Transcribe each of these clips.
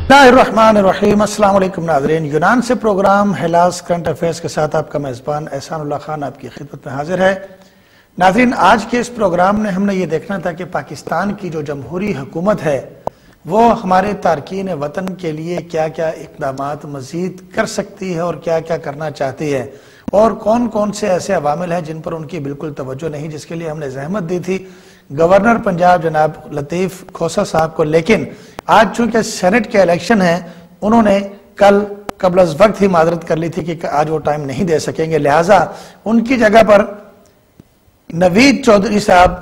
الرحمن الرحیم۔ السلام علیکم ناظرین، یونان سے پروگرام ہیلاس کرنٹ افیئرز کے ساتھ آپ کا میزبان احسان اللہ خان آپ کی خدمت میں حاضر ہے۔ ناظرین، آج کے اس پروگرام میں ہم نے یہ دیکھنا تھا کہ پاکستان کی جو جمہوری حکومت ہے وہ ہمارے تارکین وطن کے لیے کیا کیا اقدامات مزید کر سکتی ہے اور کیا کیا کرنا چاہتی ہے، اور کون کون سے ایسے عوامل ہیں جن پر ان کی بالکل توجہ نہیں، جس کے لیے ہم نے زحمت دی تھی گورنر پنجاب جناب لطیف کھوسہ صاحب کو۔ لیکن آج چونکہ سینٹ کے الیکشن ہیں، انہوں نے کل قبل از وقت ہی معذرت کر لی تھی کہ آج وہ ٹائم نہیں دے سکیں گے، لہٰذا ان کی جگہ پر نوید چودھری صاحب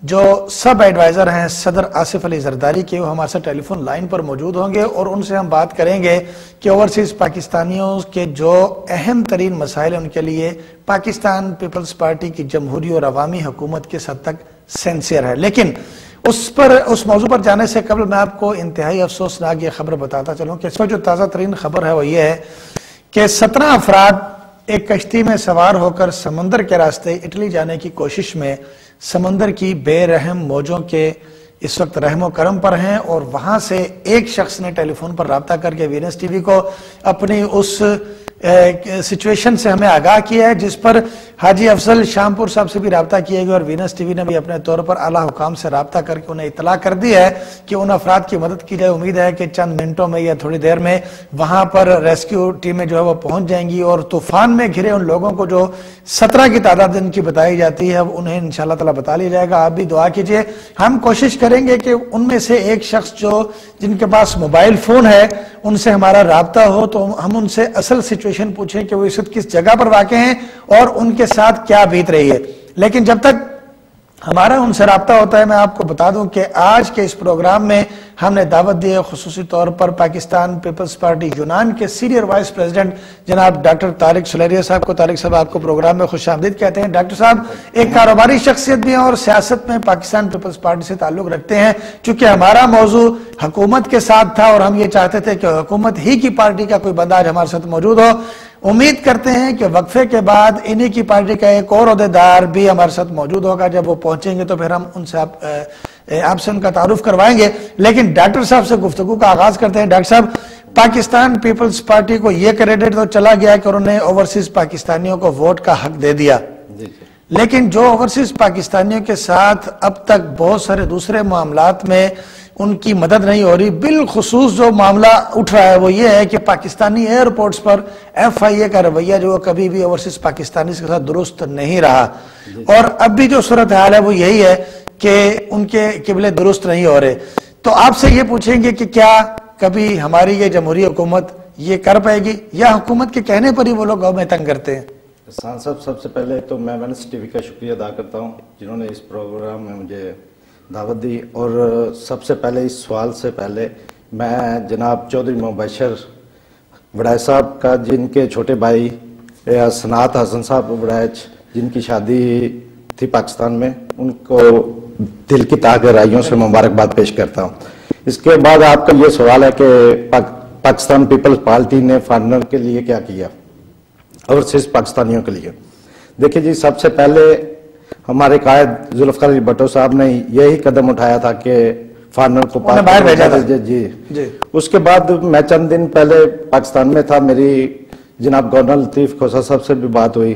جو سب ایڈوائزر ہیں صدر آصف علی زرداری کے، وہ ہمارے ساتھ ٹیلی فون لائن پر موجود ہوں گے اور ان سے ہم بات کریں گے کہ اوورسیز پاکستانیوں کے جو اہم ترین مسائل ہیں ان کے لیے پاکستان پیپلز پارٹی کی جمہوری اور عوامی حکومت کس حد تک سینسیئر ہے۔ لیکن اس موضوع پر جانے سے قبل میں آپ کو انتہائی افسوسناک یہ خبر بتاتا چلوں کہ اس وقت جو تازہ ترین خبر ہے وہ یہ ہے کہ 17 افراد ایک کشتی میں سوار ہو کر سمندر کے راستے اٹلی جانے کی کوشش میں سمندر کی بے رحم موجوں کے اس وقت رحم و کرم پر ہیں، اور وہاں سے ایک شخص نے ٹیلی فون پر رابطہ کر کے وینس ٹی وی کو اپنی اس سچویشن سے ہمیں آگاہ کیا ہے، جس پر حاجی افضل شامپور صاحب سے بھی رابطہ کیا گیا اور وینس ٹی وی نے بھی اپنے طور پر اعلیٰ حکام سے رابطہ کر کے انہیں اطلاع کر دی ہے کہ ان افراد کی مدد کی جائے۔ امید ہے کہ چند منٹوں میں یا تھوڑی دیر میں وہاں پر ریسکیو ٹیمیں جو ہے وہ پہنچ جائیں گی، اور طوفان میں گھرے ان لوگوں کو جو 17 کی تعداد ان کی بتائی جاتی ہے انہیں انشاءاللہ تعالی بتا لیا جائے گا۔ آپ بھی دعا کیجئے، ہم کوشش کریں گے کہ ان میں سے ایک شخص جن کے پاس موبائل فون ہے ان سے ہمارا رابطہ ہو تو ہم ان سے اصل سچویشن پوچھیں کہ وہ اس وقت کس جگہ پر واقع ہیں اور ان کے ساتھ کیا بیت رہی ہے۔ لیکن جب تک ہمارا ان سے رابطہ ہوتا ہے، میں آپ کو بتا دوں کہ آج کے اس پروگرام میں ہم نے دعوت دی ہے خصوصی طور پر پاکستان پیپلز پارٹی یونان کے سینئر وائس پریزیڈنٹ جناب ڈاکٹر طارق سلیریہ صاحب کو۔ طارق صاحب آپ کو پروگرام میں خوش آمدید کہتے ہیں۔ ڈاکٹر صاحب ایک کاروباری شخصیت بھی ہیں اور سیاست میں پاکستان پیپلز پارٹی سے تعلق رکھتے ہیں۔ چونکہ ہمارا موضوع حکومت کے ساتھ تھا اور ہم یہ چاہتے تھے کہ حکومت ہی کی پارٹی کا کوئی بندہ آج ہمارے ساتھ موجود ہو، امید کرتے ہیں کہ وقفے کے بعد انہی کی پارٹی کا ایک اور عہدیدار بھی ہمارے ساتھ موجود ہوگا۔ جب وہ پہنچیں گے تو پھر ہم ان سے آپ سے ان کا تعارف کروائیں گے۔ لیکن ڈاکٹر صاحب سے گفتگو کا آغاز کرتے ہیں۔ ڈاکٹر صاحب، پاکستان پیپلز پارٹی کو یہ کریڈٹ تو چلا گیا کہ انہوں نے اوورسیز پاکستانیوں کو ووٹ کا حق دے دیا، لیکن جو اوورسیز پاکستانیوں کے ساتھ اب تک بہت سارے دوسرے معاملات میں ان کی مدد نہیں ہو رہی، بالخصوص جو معاملہ اٹھ رہا ہے وہ یہ ہے کہ پاکستانی ایئرپورٹس پر ایف آئی اے کا رویہ جو کبھی بھی اوورسیز پاکستانی کے ساتھ درست نہیں رہا، اور اب بھی جو صورتحال ہے وہ یہی ہے کہ ان کے قبلے درست نہیں ہو رہے۔ تو آپ سے یہ پوچھیں گے کہ کیا کبھی ہماری یہ جمہوری حکومت یہ کر پائے گی، یا حکومت کے کہنے پر ہی وہ لوگ میں تنگ کرتے ہیں؟ احسان صاحب، سب سے پہلے تو میں وینس ٹی وی کا شکریہ ادا کرتا ہوں جنہوں نے اس پروگرام میں مجھے دعوت دی، اور سب سے پہلے اس سوال سے پہلے میں جناب چودھری مبشر وڑائچ صاحب کا، جن کے چھوٹے بھائی سنات حسن صاحب وڑائچ جن کی شادی تھی پاکستان میں، ان کو دل کی تہ گہرائیوں سے مبارکباد پیش کرتا ہوں۔ اس کے بعد آپ کا یہ سوال ہے کہ پاکستان پیپلز پارٹی نے فارنر کے لیے کیا کیا اور صرف پاکستانیوں کے لیے؟ دیکھیں جی، سب سے پہلے ہمارے قائد ذوالفقار علی بھٹو صاحب نے یہی قدم اٹھایا تھا کہ فارنر کو باہر بھیجا تھا۔ جی۔ اس کے بعد میں چند دن پہلے پاکستان میں تھا، میری جناب گورنر لطیف کھوسہ صاحب سے بھی بات ہوئی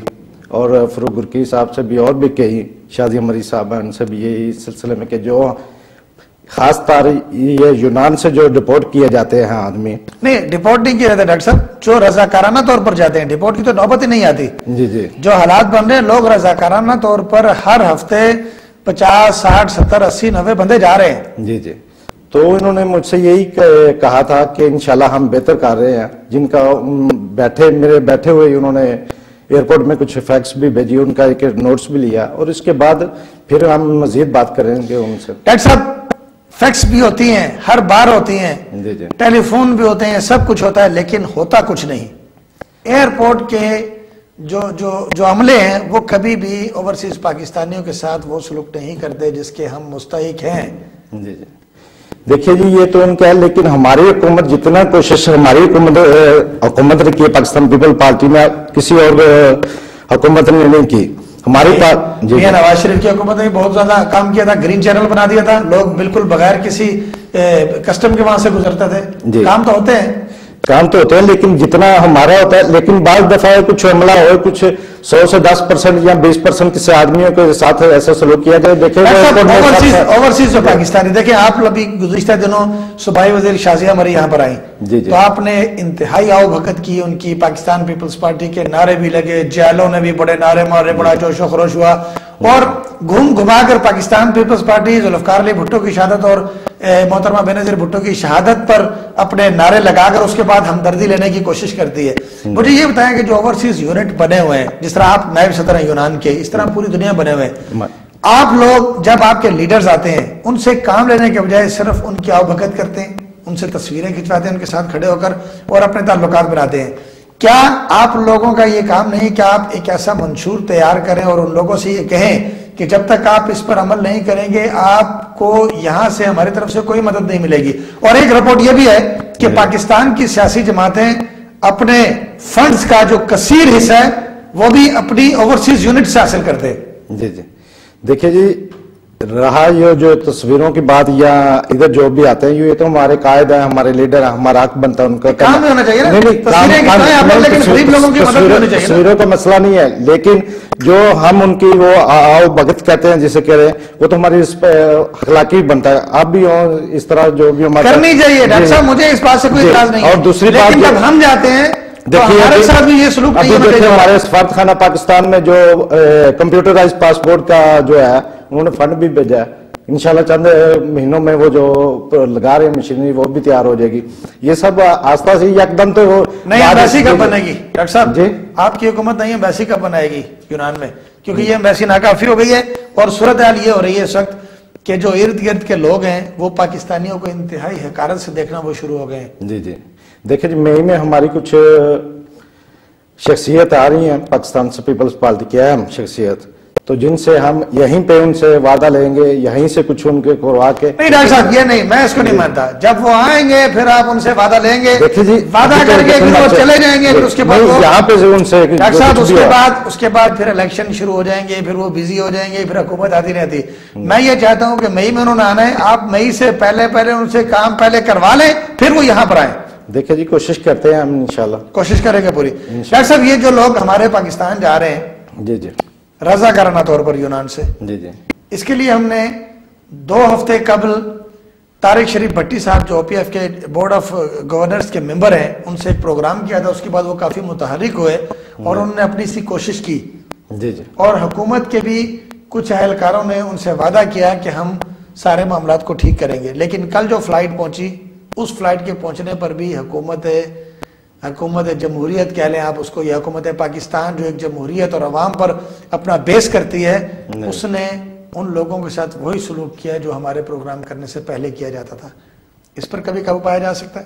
اور فروغ گرکی صاحب سے بھی، اور بھی کئی شادی مری صاحب ہیں، ان سے بھی یہی سلسلے میں کہ جو خاص طور یہ یونان سے جو ڈپورٹ کیے جاتے ہیں آدمی، نہیں ڈپورٹ نہیں کیے جاتے ڈاکٹر صاحب، جو رضاکارانہ طور پر جاتے ہیں، ڈپورٹ کی تو نوبت ہی نہیں آتی۔ جی جی، جو حالات بن رہے ہیں، لوگ رضاکارانہ طور پر ہر ہفتے 50 60 70 80 90 بندے جا رہے ہیں۔ جی جی، تو انہوں نے مجھ سے یہی کہا تھا کہ انشاءاللہ ہم بہتر کر رہے ہیں، جن کا میرے بیٹھے ہوئے انہوں نے ایئرپورٹ میں کچھ فیکس بھی بھیجی، ان کا ایک نوٹس بھی لیا، اور اس کے بعد پھر ہم مزید بات کریں گے ان سے۔ ڈاکٹر صاحب، فیکس بھی ہوتی ہیں، ہر بار ہوتی ہیں، ٹیلی فون بھی ہوتے ہیں، سب کچھ ہوتا ہے، لیکن ہوتا کچھ نہیں۔ ایئرپورٹ کے جو عملے ہیں وہ کبھی بھی اوورسیز پاکستانیوں کے ساتھ وہ سلوک نہیں کرتے جس کے ہم مستحق ہیں۔ جی جی، دیکھیے جی، یہ تو ان کا ہے، لیکن ہماری حکومت جتنا کوشش ہماری حکومت نے کی پاکستان پیپل پارٹی میں کسی اور حکومت نے نہیں کی۔ ہماری نواز شریف کی حکومت نے بہت زیادہ کام کیا تھا، گرین چینل بنا دیا تھا، لوگ بالکل بغیر کسی کسٹم کے وہاں سے گزرتے تھے. کام تو ہوتے ہیں, کام تو ہوتے ہیں, لیکن جتنا ہمارا ہوتا ہے, لیکن بعض دفعہ کچھ عملہ ہو, کچھ 100 سے 10% یا 20% کسی آدمیوں کے ساتھ ایسا سلوک کیا جائے. دیکھیں اوورسیز جو پاکستانی, دیکھیں آپ ابھی گزشتہ دنوں صوبائی وزیر شازیہ مری یہاں پر آئیں, تو آپ نے انتہائی آؤ بھگت کی ان کی, پاکستان پیپلز پارٹی کے نعرے بھی لگے, جیلوں نے بھی بڑے نعرے مارے, بڑا جوش و خروش ہوا, اور گھوم گھما کر پاکستان پیپلز پارٹی ذوالفقار علی بھٹو کی شہادت اور محترمہ بینظیر بھٹو کی شہادت پر اپنے نعرے لگا کر اس کے بعد ہمدردی لینے کی کوشش کرتی ہے. مجھے یہ بتائیں کہ جو اوورسیز یونٹ بنے ہوئے ہیں, جس طرح آپ نائب صدر ہیں یونان کے, اس طرح پوری دنیا بنے ہوئے ہیں, آپ لوگ جب آپ کے لیڈرز آتے ہیں ان سے کام لینے کے بجائے صرف ان کی آؤ بھگت کرتے ہیں, ان سے تصویریں کھنچواتے ہیں ان کے ساتھ کھڑے ہو کر اور اپنے تعلقات بناتے ہیں. کیا آپ لوگوں کا یہ کام نہیں کہ آپ ایک ایسا منشور تیار کریں اور ان لوگوں سے یہ کہیں کہ جب تک آپ اس پر عمل نہیں کریں گے آپ کو یہاں سے ہماری طرف سے کوئی مدد نہیں ملے گی. اور ایک رپورٹ یہ بھی ہے کہ پاکستان کی سیاسی جماعتیں اپنے فنڈز کا جو کثیر حصہ ہے وہ بھی اپنی اوورسیز یونٹ سے حاصل کرتے ہیں. جی جی دیکھیں جی, رہا یہ جو تصویروں کی بات یا ادھر جو بھی آتے ہیں, یہ تو ہمارے قائد ہیں, ہمارے لیڈر ہیں, ہمارا حق بنتا ہے ان کا کام بھی ہونا چاہیے نا, تصویروں کا مسئلہ نہیں ہے, لیکن جو ہم ان کی وہ آؤ بھگت کہتے ہیں جسے کہہ رہے ہیں, وہ تو ہماری اس پہ اخلاقی بنتا ہے. آپ بھی ہوں اس طرح جو بھی ہمارا کرنی چاہیے ڈاکٹر صاحب, مجھے اس بات سے کوئی اعتراض نہیں ہے. اور دوسری بات جب ہم جاتے ہیں ہمارے سفارت خانہ پاکستان میں جو کمپیوٹرائز پاسپورٹ کا جو ہے انہوں نے فنڈ بھی بھیجا ہے, انشاءاللہ چند مہینوں میں وہ جو لگا رہے ہیں مشینری وہ بھی تیار ہو جائے گی. یہ سب آستہ سے یکدم تو نہیں, ایمبیسی کب بنے گی ڈاکٹر صاحب؟ جی آپ کی حکومت نہیں, ایمبیسی کب بنائے گی یونان میں؟ کیونکہ یہ ایمبیسی ناکافی ہو گئی ہے, اور صورتحال یہ ہو رہی ہے اس وقت کہ جو ارد گرد کے لوگ ہیں وہ پاکستانیوں کو انتہائی حقارت سے دیکھنا وہ شروع ہو گئے ہیں. جی جی دیکھیں جی, مئی میں ہماری کچھ شخصیت آ رہی ہیں پاکستان سے پیپلز پارٹی کی اہم شخصیت, تو جن سے ہم یہیں پہ ان سے وعدہ لیں گے, یہیں سے کچھ ان کے کروا کے. نہیں ڈاکٹر صاحب یہ نہیں, میں اس کو نہیں مانتا. جب وہ آئیں گے پھر آپ ان سے وعدہ لیں گے, دیکھیں جی وعدہ کر کے پھر وہ چلے جائیں گے, پھر اس کے بعد یہاں پہ ان سے ڈاکٹر صاحب اس کے بعد پھر الیکشن شروع ہو جائیں گے, پھر وہ بزی ہو جائیں گے, پھر حکومت آتی رہتی. میں یہ چاہتا ہوں کہ مئی میں انہوں نے آنا ہے, آپ مئی سے پہلے ان سے کام پہلے کروا لیں, پھر وہ یہاں پر آئیں. دیکھیں جی کوشش کرتے ہیں ہم, انشاءاللہ کوشش کریں گے پوری. ڈاکٹر صاحب یہ جو لوگ ہمارے پاکستان جا رہے ہیں جی جی رضاکارانہ طور پر یونان سے, جی جی اس کے لیے ہم نے 2 ہفتے قبل طارق شریف بھٹی صاحب جو او پی ایف کے بورڈ آف گورنرز کے ممبر ہیں ان سے ایک پروگرام کیا تھا. اس کے بعد وہ کافی متحرک ہوئے اور انہوں نے اپنی سی کوشش کی. جی جی اور حکومت کے بھی کچھ اہلکاروں نے ان سے وعدہ کیا کہ ہم سارے معاملات کو ٹھیک کریں گے. لیکن کل جو فلائٹ پہنچی, اس فلائٹ کے پہنچنے پر بھی حکومت جمہوریت کہہ لیں آپ اس کو, یہ حکومت پاکستان جو ایک جمہوریت اور عوام پر اپنا بیس کرتی ہے, اس نے ان لوگوں کے ساتھ وہی سلوک کیا جو ہمارے پروگرام کرنے سے پہلے کیا جاتا تھا. اس پر کبھی قابو پایا جا سکتا ہے؟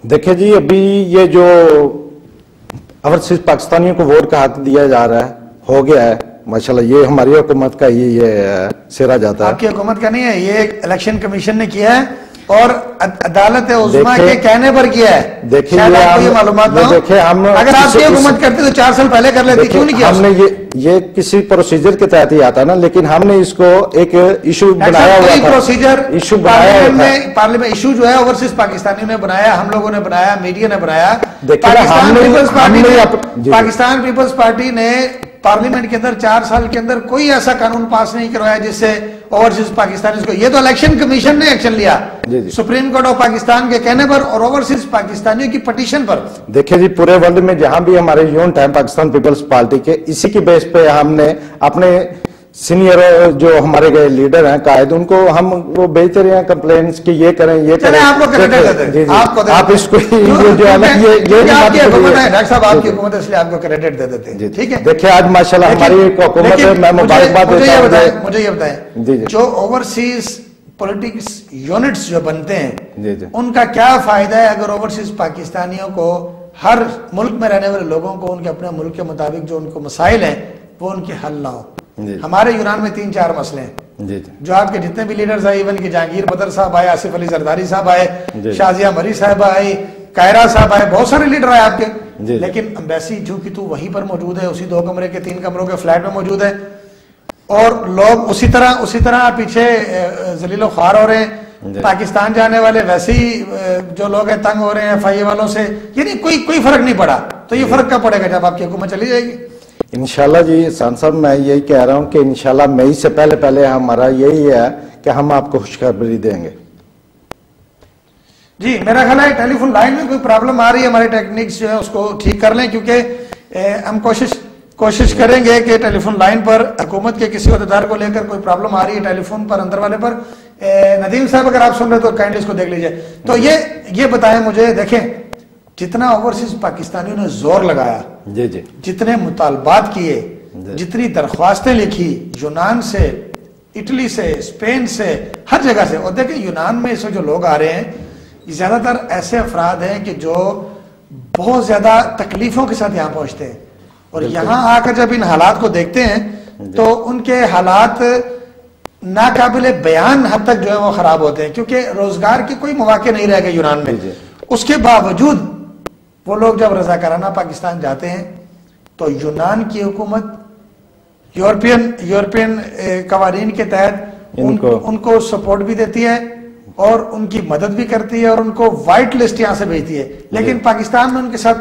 دیکھیں جی ابھی یہ جو اوورسیز پاکستانیوں کو ووٹ کا حق دیا جا رہا ہے ہو گیا ہے ماشاءاللہ, یہ ہماری حکومت کا یہ سرا جاتا ہے. آپ کی حکومت کا نہیں ہے, یہ الیکشن کمیشن نے کیا ہے اور عدالت عظمیٰ کے کہنے پر کیا ہے. دیکھیں یہ معلومات نہ ہو, اگر آپ کی حکومت کرتے تو 4 سال پہلے کر لیتے, کیوں نہیں کیا؟ ہم نے یہ کسی پروسیجر کے تحت ہی آتا نا, لیکن ہم نے اس کو ایک ایشو بنایا ہوا تھا. پروسیجر ایشو پارلیمنٹ ایشو جو ہے اوورسیز پاکستانیوں نے بنایا, ہم لوگوں نے بنایا, میڈیا نے بنایا. پاکستان پیپلز پارٹی نے پارلیمنٹ کے اندر 4 سال کے اندر کوئی ایسا قانون پاس نہیں کروایا جس سے اوورسیز پاکستانی کو, یہ تو الیکشن کمیشن نے ایکشن لیا سپریم کورٹ آف پاکستان کے کہنے پر اور اوورسیز پاکستانیوں کی پٹیشن پر. دیکھیں جی پورے ورلڈ میں جہاں بھی ہمارے یونٹ ہیں پاکستان پیپلز پارٹی کے, اسی کی بیس پہ ہم نے اپنے سینئر جو ہمارے گئے لیڈر ہیں قائد, ان کو ہم وہ بھیجتے رہے ہیں کمپلینس کہ یہ کریں یہ کریں. آپ کو کریڈٹ دیتے ہیں, آپ اس کو آپ کی حکومت ہے ڈاکٹر صاحب, آپ کی حکومت ہے اس لیے آپ کو کریڈٹ دے دیتے ہیں. ٹھیک ہے, دیکھیں آج ماشاءاللہ ہماری ایک حکومت ہے, میں مبارکباد دیتا ہوں. مجھے یہ بتائیں جو اوورسیز پولیٹکس یونٹس جو بنتے ہیں ان کا کیا فائدہ ہے اگر اوورسیز پاکستانیوں کو, ہر ملک میں رہنے والے لوگوں کو ان کے اپنے ملک کے مطابق جو ان کو مسائل ہیں وہ ان کے حل نہ ہو؟ ہمارے یونان میں 3-4 مسئلے ہیں جو آپ کے جتنے بھی لیڈرز آئے, ایون کہ جہانگیر بدر صاحب آئے, آصف علی زرداری صاحب آئے, شازیہ مری صاحب آئے, کائرہ صاحب آئے, بہت سارے لیڈر آئے آپ کے, لیکن ایمبیسی جو کہ تو وہیں پر موجود ہے, اسی 2 کمرے کے 3 کمروں کے فلیٹ میں موجود ہے, اور لوگ اسی طرح پیچھے ذلیل و خوار ہو رہے ہیں. پاکستان جانے والے ویسے ہی جو لوگ ہیں تنگ ہو رہے ہیں FIA والوں سے، یعنی کوئی فرق نہیں پڑا. تو یہ فرق کب پڑے گا جب آپ کی حکومت چلی جائے گی؟ انشاءاللہ جی احسان صاحب میں یہی کہہ رہا ہوں کہ انشاءاللہ مئی سے پہلے ہمارا یہی ہے کہ ہم آپ کو خوشخبری دیں گے. جی میرا خیال ہے ٹیلی فون لائن میں کوئی پرابلم آ رہی ہے، ہمارے ٹیکنیکس جو ہے اس کو ٹھیک کر لیں، کیونکہ ہم کوشش کریں گے کہ ٹیلی فون لائن پر حکومت کے کسی عہدیدار کو لے کر کوئی پرابلم آ رہی ہے ٹیلی فون پر اندر والے پر. ندیم صاحب اگر آپ سن رہے تو کائنڈلی اس کو دیکھ لیجئے. تو یہ بتائیں مجھے، دیکھیں جتنا اوورسیز پاکستانیوں نے زور لگایا، جی جتنے مطالبات کیے، جتنی درخواستیں لکھی یونان سے، اٹلی سے، اسپین سے، ہر جگہ سے. اور دیکھیں یونان میں اس وقت جو لوگ آ رہے ہیں زیادہ تر ایسے افراد ہیں کہ جو بہت زیادہ تکلیفوں کے ساتھ یہاں پہنچتے ہیں، اور یہاں آ کر جب ان حالات کو دیکھتے ہیں تو ان کے حالات ناقابل بیان حد تک جو ہے وہ خراب ہوتے ہیں، کیونکہ روزگار کے کوئی مواقع نہیں رہ گئے یونان میں. اس کے باوجود وہ لوگ جب رضاکارانہ پاکستان جاتے ہیں تو یونان کی حکومت یورپین قوانین کے تحت ان کو سپورٹ بھی دیتی ہے اور ان کی مدد بھی کرتی ہے اور ان کو وائٹ لسٹ یہاں سے بھیجتی ہے، لیکن پاکستان میں ان کے ساتھ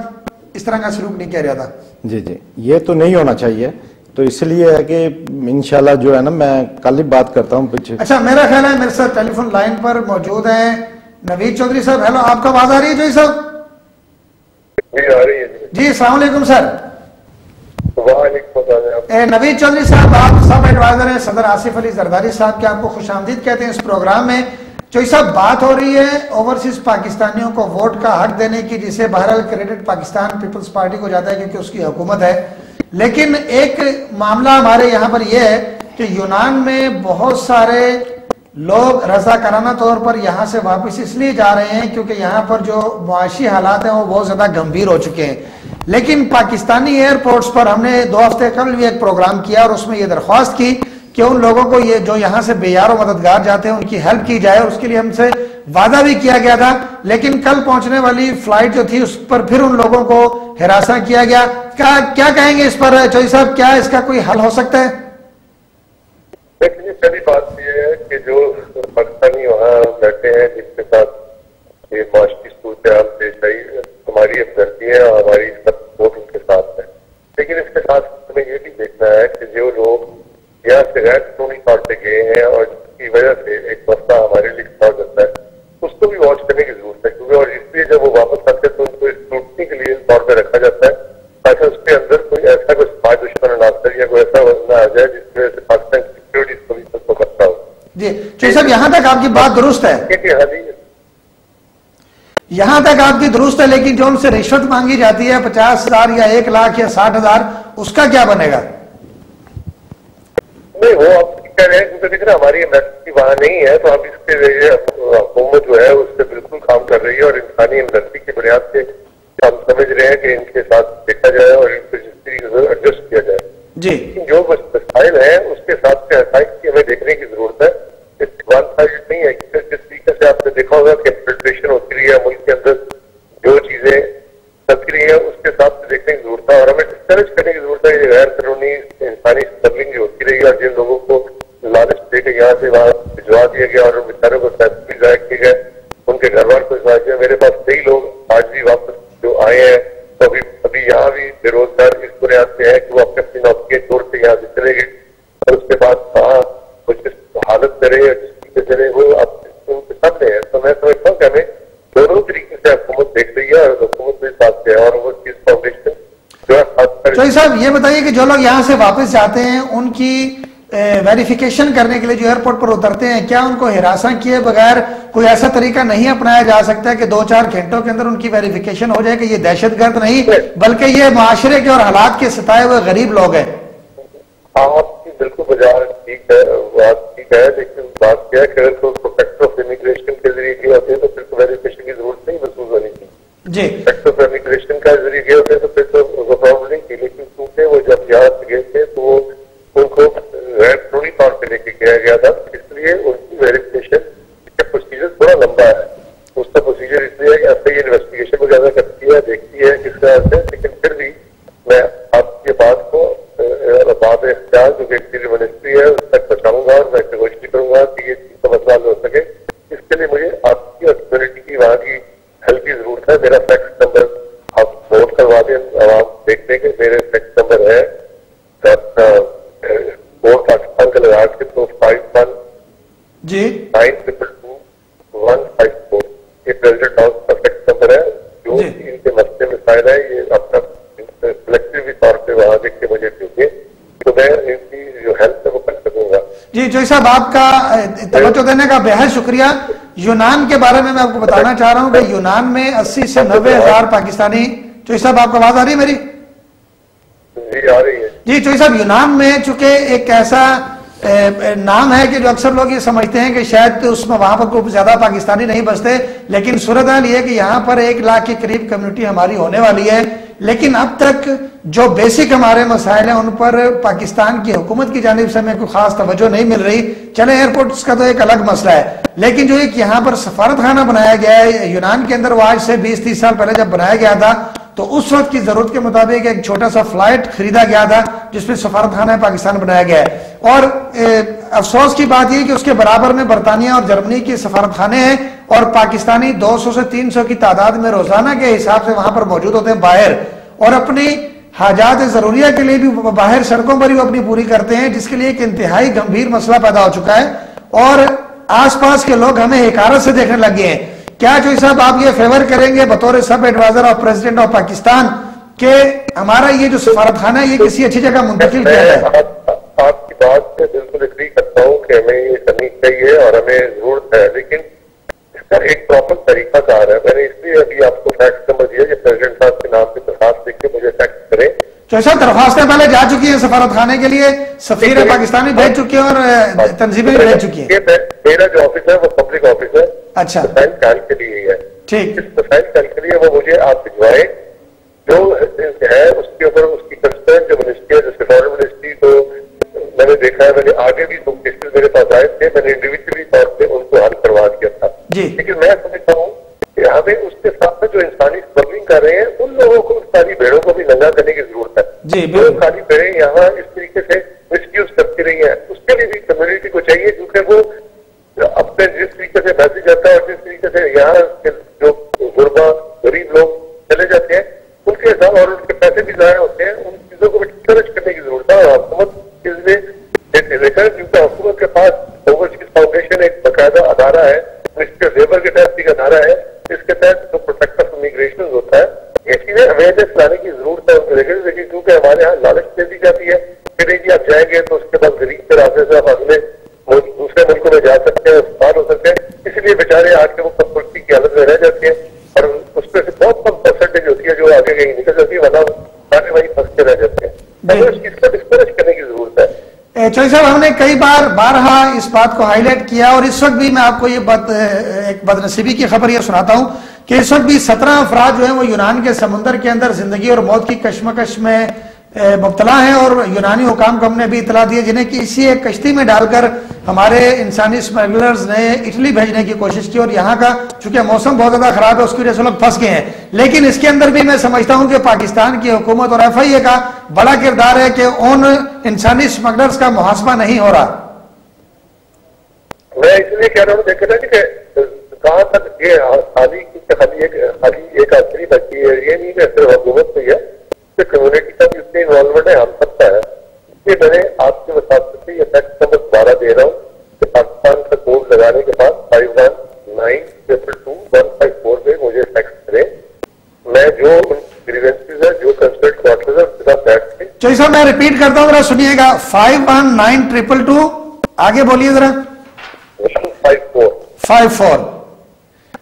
اس طرح کا سلوک نہیں کیا جاتا. جی یہ تو نہیں ہونا چاہیے. تو اس لیے ہے کہ انشاءاللہ جو ہے نا میں کل ہی بات کرتا ہوں پیچھے. اچھا میرا خیال ہے میرے ساتھ ٹیلی فون لائن پر موجود ہیں نوید چودھری صاحب. ہیلو، آپ کا آواز آ رہی ہے جوئی صاحب؟ جی آ رہی ہے. جی السلام علیکم سر. وعلیکم السلام. نوید چودھری صاحب آپ سب ایڈوائزر ہیں صدر آصف علی زرداری صاحب کے، آپ کو خوش آمدید کہتے ہیں اس پروگرام میں. جو صاحب بات ہو رہی ہے اوورسیز پاکستانیوں کو ووٹ کا حق دینے کی، جسے بہرحال کریڈٹ پاکستان پیپلز پارٹی کو جاتا ہے کیونکہ اس کی حکومت ہے، لیکن ایک معاملہ ہمارے یہاں پر یہ ہے کہ یونان میں بہت سارے لوگ رضاکارانہ طور پر یہاں سے واپس اس لیے جا رہے ہیں کیونکہ یہاں پر جو معاشی حالات ہیں وہ بہت زیادہ گمبھیر ہو چکے ہیں. لیکن پاکستانی ایئرپورٹس پر ہم نے 2 ہفتے قبل بھی ایک پروگرام کیا اور اس میں یہ درخواست کی کہ ان لوگوں کو یہ جو یہاں سے بے یار و مددگار جاتے ہیں ان کی ہیلپ کی جائے، اور اس کے لیے ہم سے وعدہ بھی کیا گیا تھا. لیکن کل پہنچنے والی فلائٹ جو تھی اس پر پھر ان لوگوں کو ہراساں کیا گیا. کیا کہیں گے اس پر چودھری صاحب؟ کیا اس کا کوئی حل ہو سکتا ہے؟ دیکھیے پہلی بات یہ ہے کہ جو پاکستانی وہاں بیٹھے ہیں جن کے ساتھ یہ معاشی صورتحال پیش آئی، ہماری افزردی ہے اور ہماری سپورٹ ان کے ساتھ ہے، لیکن اس کے ساتھ ہمیں یہ بھی دیکھنا ہے کہ جو لوگ یہاں سے غیر قانونی طور پہ گئے ہیں اور جس کی وجہ سے ایک مسئلہ ہمارے لیے کھڑا ہوتا ہے، اس کو بھی واچ کرنے کی ضرورت ہے. کیونکہ اور اس لیے جب وہ واپس آتے ہیں تو ان کو اسکروٹنی کے لیے طور پہ رکھا جاتا ہے تاکہ اس کے اندر کوئی ایسا کوئی سماج دشمن عناصر یا کوئی ایسا وزن آ جائے جس کی وجہ سے پاکستان کی سیکورٹی پولیس کو خطرہ ہو. جی چودھری صاحب یہاں تک آپ کی بات درست ہے، یہاں تک آپ کی درست ہے، لیکن جو ان سے رشوت مانگی جاتی ہے 50,000 یا 1 لاکھ یا 60,000، اس کا کیا بنے گا؟ نہیں وہ آپ کہہ رہے ہیں کیونکہ دیکھ رہے ہماری ایمبیسی وہاں نہیں ہے تو ہم اس کے ذریعے حکومت جو ہے اس سے بالکل کام کر رہی ہے اور انسانی ہمدردی کی بنیاد پہ ہم سمجھ رہے ہیں کہ ان کے ساتھ دیکھا جائے اور ان کو جس طریقے سے ایڈجسٹ کیا جائے. جی جو مسائل ہیں اس کے ساتھ سے حقائق کی ہمیں دیکھنے کی ضرورت ہے. استقبال خواہش نہیں ہے کہ جس طریقے سے آپ نے دیکھا ہوگا کہ فیڈریشن ہوتی رہی ہے ملک کے اندر جو چیزیں چلتی رہی ہیں اس کے ساتھ سے دیکھنے کی ضرورت ہے اور ہمیں ڈسکریج کرنے کی ضرورت ہے کہ غیر قانونی انسانی اسمگلنگ جو ہوتی رہی ہے اور جن لوگوں کو لالچ دے کے یہاں سے وہاں بھجوا دیا گیا اور ان بیچاروں کو پیسے بھی ضائع کیے گئے، ان کے گھر والوں کو ضائع کیا. میرے پاس کئی لوگ آج بھی واپس جو آئے ہیں تو ابھی یہاں بھی بے روزگار اس بنیاد پہ ہے کہ وہ اپنی نوکری کے طور پہ یہاں سے چلے گئے اور اس کے بعد کہاں وہ جس حالت میں رہے جس طریقے سے رہے وہ اب ان کے سامنے ہے. تو میں سمجھتا ہوں کہ ہمیں دونوں طریقے سے حکومت دیکھ رہی ہے اور حکومت میرے ساتھ ہے اور وہ چیز فاؤنڈیشن جو ہے. چودھری صاحب یہ بتائیے کہ جو لوگ یہاں سے واپس جاتے ہیں ان کی ویریفیکیشن کرنے کے لیے جو ایئرپورٹ پر اترتے ہیں، کیا ان کو ہراساں کیے بغیر کوئی ایسا طریقہ نہیں اپنایا جا سکتا ہے کہ 2-4 گھنٹوں کے اندر ان کی ویریفیکیشن ہو جائے کہ یہ دہشت گرد نہیں بلکہ یہ معاشرے کے اور حالات کے ستائے ہوئے غریب لوگ ہیں؟ آپ کی بالکل بجار ٹھیک ہے، بات ٹھیک ہے، لیکن بات کیا ہے کہ اگر کوئی پروٹیکٹر آف امیگریشن کے ذریعے کیا ہوتے ہیں تو پھر ویریفیکیشن کی ضرورت نہیں محسوس ہونی چاہیے. جی پروٹیکٹر آف امیگریشن کا ذریعے گئے ہوتے ہیں تو پھر تو پرابلم نہیں تھی، لیکن کیونکہ وہ جب یہاں سے گئے تھے تو وہ ان کو غیر قانونی طور پہ لے کے گیا گیا تھا، اس لیے ان کی ویریفیکیشن کا پروسیجر تھوڑا لمبا ہے. اس کا پروسیجر اس لیے ہے کہ ایسا یہ انویسٹیگیشن وغیرہ کرتی ہے، دیکھتی ہے کس طرح سے، لیکن پھر بھی میں آپ کی بات کو بات اختیار جو کہ منسٹری ہے اس تک پہنچاؤں گا اور میں کوشش کروں گا کہ یہ چیز کا مسئلہ حل ہو سکے. اس کے ہے. میرا فیکس نمبر آپ نوٹ کروا دیں, آپ دیکھ لیں کہ میرے فیکس نمبر ہے کوڈ پاکستان کا لگا کے 251 جی 9222154. یہ پریزیڈنٹ ہاؤس کا فیکس نمبر ہے. جو ان کے مسئلے میں فائدہ ہے یہ اپنا کلیکٹیولی طور پہ وہاں دیکھ کے مجھے دیجیے تو میں ان کی جو ہیلپ ہے وہ کر سکوں گا. جی چوئی صاحب آپ کا توجہ دینے کا بہت شکریہ. یونان کے بارے میں آپ کو بتانا چاہ رہا ہوں کہ یونان میں 80 سے 90 ہزار پاکستانی. چوئی صاحب آپ کو آواز آ رہی ہے میری؟ جی آ رہی ہے. جی چوئی صاحب یونان میں چونکہ ایک ایسا نام ہے کہ جو اکثر لوگ یہ سمجھتے ہیں کہ شاید اس میں وہاں پر کوئی زیادہ پاکستانی نہیں بستے, لیکن صورتحال یہ ہے کہ یہاں پر 1 لاکھ کے قریب کمیونٹی ہماری ہونے والی ہے. لیکن اب تک جو بیسک ہمارے مسائل ہیں ان پر پاکستان کی حکومت کی جانب سے ہمیں کوئی خاص توجہ نہیں مل رہی. چلے ایئرپورٹس کا تو ایک الگ مسئلہ ہے, لیکن جو ایک یہاں پر سفارت خانہ بنایا گیا ہے یونان کے اندر, وہ آج سے 20-30 سال پہلے جب بنایا گیا تھا تو اس وقت کی ضرورت کے مطابق ایک چھوٹا سا فلائٹ خریدا گیا تھا جس میں سفارت خانہ پاکستان بنایا گیا ہے. اور افسوس کی بات یہ کہ اس کے برابر میں برطانیہ اور جرمنی کے سفارت خانے ہیں اور پاکستانی 200 سے 300 کی تعداد میں روزانہ کے حساب سے وہاں پر موجود ہوتے ہیں باہر, اور اپنی حاجات ضروریہ کے لیے بھی باہر سڑکوں پر ہی وہ اپنی پوری کرتے ہیں, جس کے لیے ایک انتہائی گمبھیر مسئلہ پیدا ہو چکا ہے اور آس پاس کے لوگ ہمیں حقارت سے دیکھنے لگ گئے ہیں. کیا چوئی صاحب آپ یہ فیور کریں گے بطور سب adviser of president of Pakistan کہ ہمارا یہ جو سفارت خانہ ہے یہ کسی اچھی جگہ منتقل کیا جائے؟ آپ کی بات سے بالکل اگری کرتا ہوں کہ ہمیں یہ کرنی چاہیے اور ہمیں ضرورت ہے, لیکن اس کا ایک پراپر طریقہ کار ہے. میں نے اس لیے ابھی آپ کو فیکس نمبر دیا کہ پریزیڈنٹ صاحب کے نام سے درخواست لکھ کے مجھے فیکس کریں. چوئی صاحب درخواستیں پہلے جا چکی ہیں سفارت خانے کے لیے, سفیر پاکستان بھی بھیج چکی ہیں اور تنظیمیں بھی بھیج چکی ہیں. میرا جو آفس ہے وہ پبلک آفس ہے. اچھا مسائل کا حل کے لیے ہی ہے. ٹھیک, اس مسائل کا حل کے لیے وہ مجھے آپ بھجوائے جو ہے اس کے اوپر اس کی کنسرن جو منسٹری ہے, جیسے فارن منسٹری, تو میں نے دیکھا ہے, میں نے آگے بھی 2 کیسز میرے پاس آئے تھے, میں نے انڈیویجلی طور پہ ان کو حل کروا دیا تھا. لیکن میں سمجھتا ہوں کہ ہمیں اس کے ساتھ جو انسانی اسمگلنگ کر رہے ہیں ان لوگوں کو ساری بھیڑوں کو بھی ننگا کرنے کی ضرورت ہے. جو ساری بھیڑیں یہاں اس طریقے سے مس یوز کرتی رہی ہیں اس کے لیے بھی کمیونٹی کو چاہیے, کیونکہ وہ اپنے جس طریقے سے میسج آتا ہے اور جس طریقے سے یہاں کے جو غربا غریب لوگ چلے جاتے ہیں ان کے حساب اور ان کے پیسے بھی ضائع ہوتے ہیں, ان چیزوں کو بھی ڈسکریج کرنے کی ضرورت ہے. اور حکومت اس لیے کیونکہ حکومت کے پاس اوورسیز فاؤنڈیشن ایک باقاعدہ ادارہ ہے, منسٹری آف لیبر کے تحت ایک ادارہ ہے, اس کے تحت جو پروٹیکٹر آف امیگریشن ہوتا ہے, یہ چیزیں اویئرنیس لانے کی ضرورت ہے. لیکن کیونکہ ہمارے یہاں لالچ دے دی جاتی ہے کہ نہیں جی آپ جائیں گے تو اس کے بعد غریب کے راستے سے آپ اگلے دوسرے ملکوں میں جا سکتے ہیں, استعمال ہو سکتے ہیں, اس لیے بیچارے آج کے وہ کمپلٹی کی حالت میں رہ جاتے ہیں اور اس پہ سے بہت کم پرسنٹیج ہوتی ہے جو آگے کہیں نکل جاتی ہے, ورنہ سارے وہیں پھنس کے رہ جاتے ہیں. اس چیز کو ڈسکریج کرنے کی ضرورت ہے. چوئی صاحب ہم نے کئی بارہا اس بات کو ہائی لائٹ کیا اور اس وقت بھی میں آپ کو یہ ایک بدنصیبی کی خبر یہ سناتا ہوں کہ اس وقت بھی 17 افراد جو ہیں وہ یونان کے سمندر کے اندر زندگی اور موت کی کشمکش میں مبتلا ہیں, اور یونانی حکام کو ہم نے بھی اطلاع دی جنہیں کسی ایک کشتی میں ڈال کر ہمارے انسانی اسمگلرز نے اٹلی بھیجنے کی کوشش کی, اور یہاں کا چونکہ موسم بہت زیادہ خراب ہے اس کی وجہ سے لوگ پھنس گئے ہیں. لیکن اس کے اندر بھی میں سمجھتا ہوں کہ پاکستان کی حکومت اور ایف آئی اے کا بڑا کردار ہے کہ ان انسانی اسمگلرز کا محاسبہ نہیں ہو رہا. میں اس لیے کہہ رہا ہوں دیکھیں نا کہ کہاں تک یہ خالی ایک آخری بچی ہے, یہ نہیں کہ صرف حکومت کو ہے, کمیونٹی کا بھی اتنی انوالومنٹ ہے ہم سب کا ہے. یہ میں نے آپ کے وساطت سے یہ فیکس نمبر دوبارہ دے رہا ہوں کہ پاکستان کا کوڈ لگانے کے بعد 51922154 پہ مجھے فیکس کریں. میں جو ان گریونسز ہے جو کنسرٹ کوارٹرز ہے اس کے ساتھ بیٹھ کے. چوئی صاحب میں ریپیٹ کرتا ہوں ذرا سنیے گا, 519222 آگے بولیے ذرا. 154.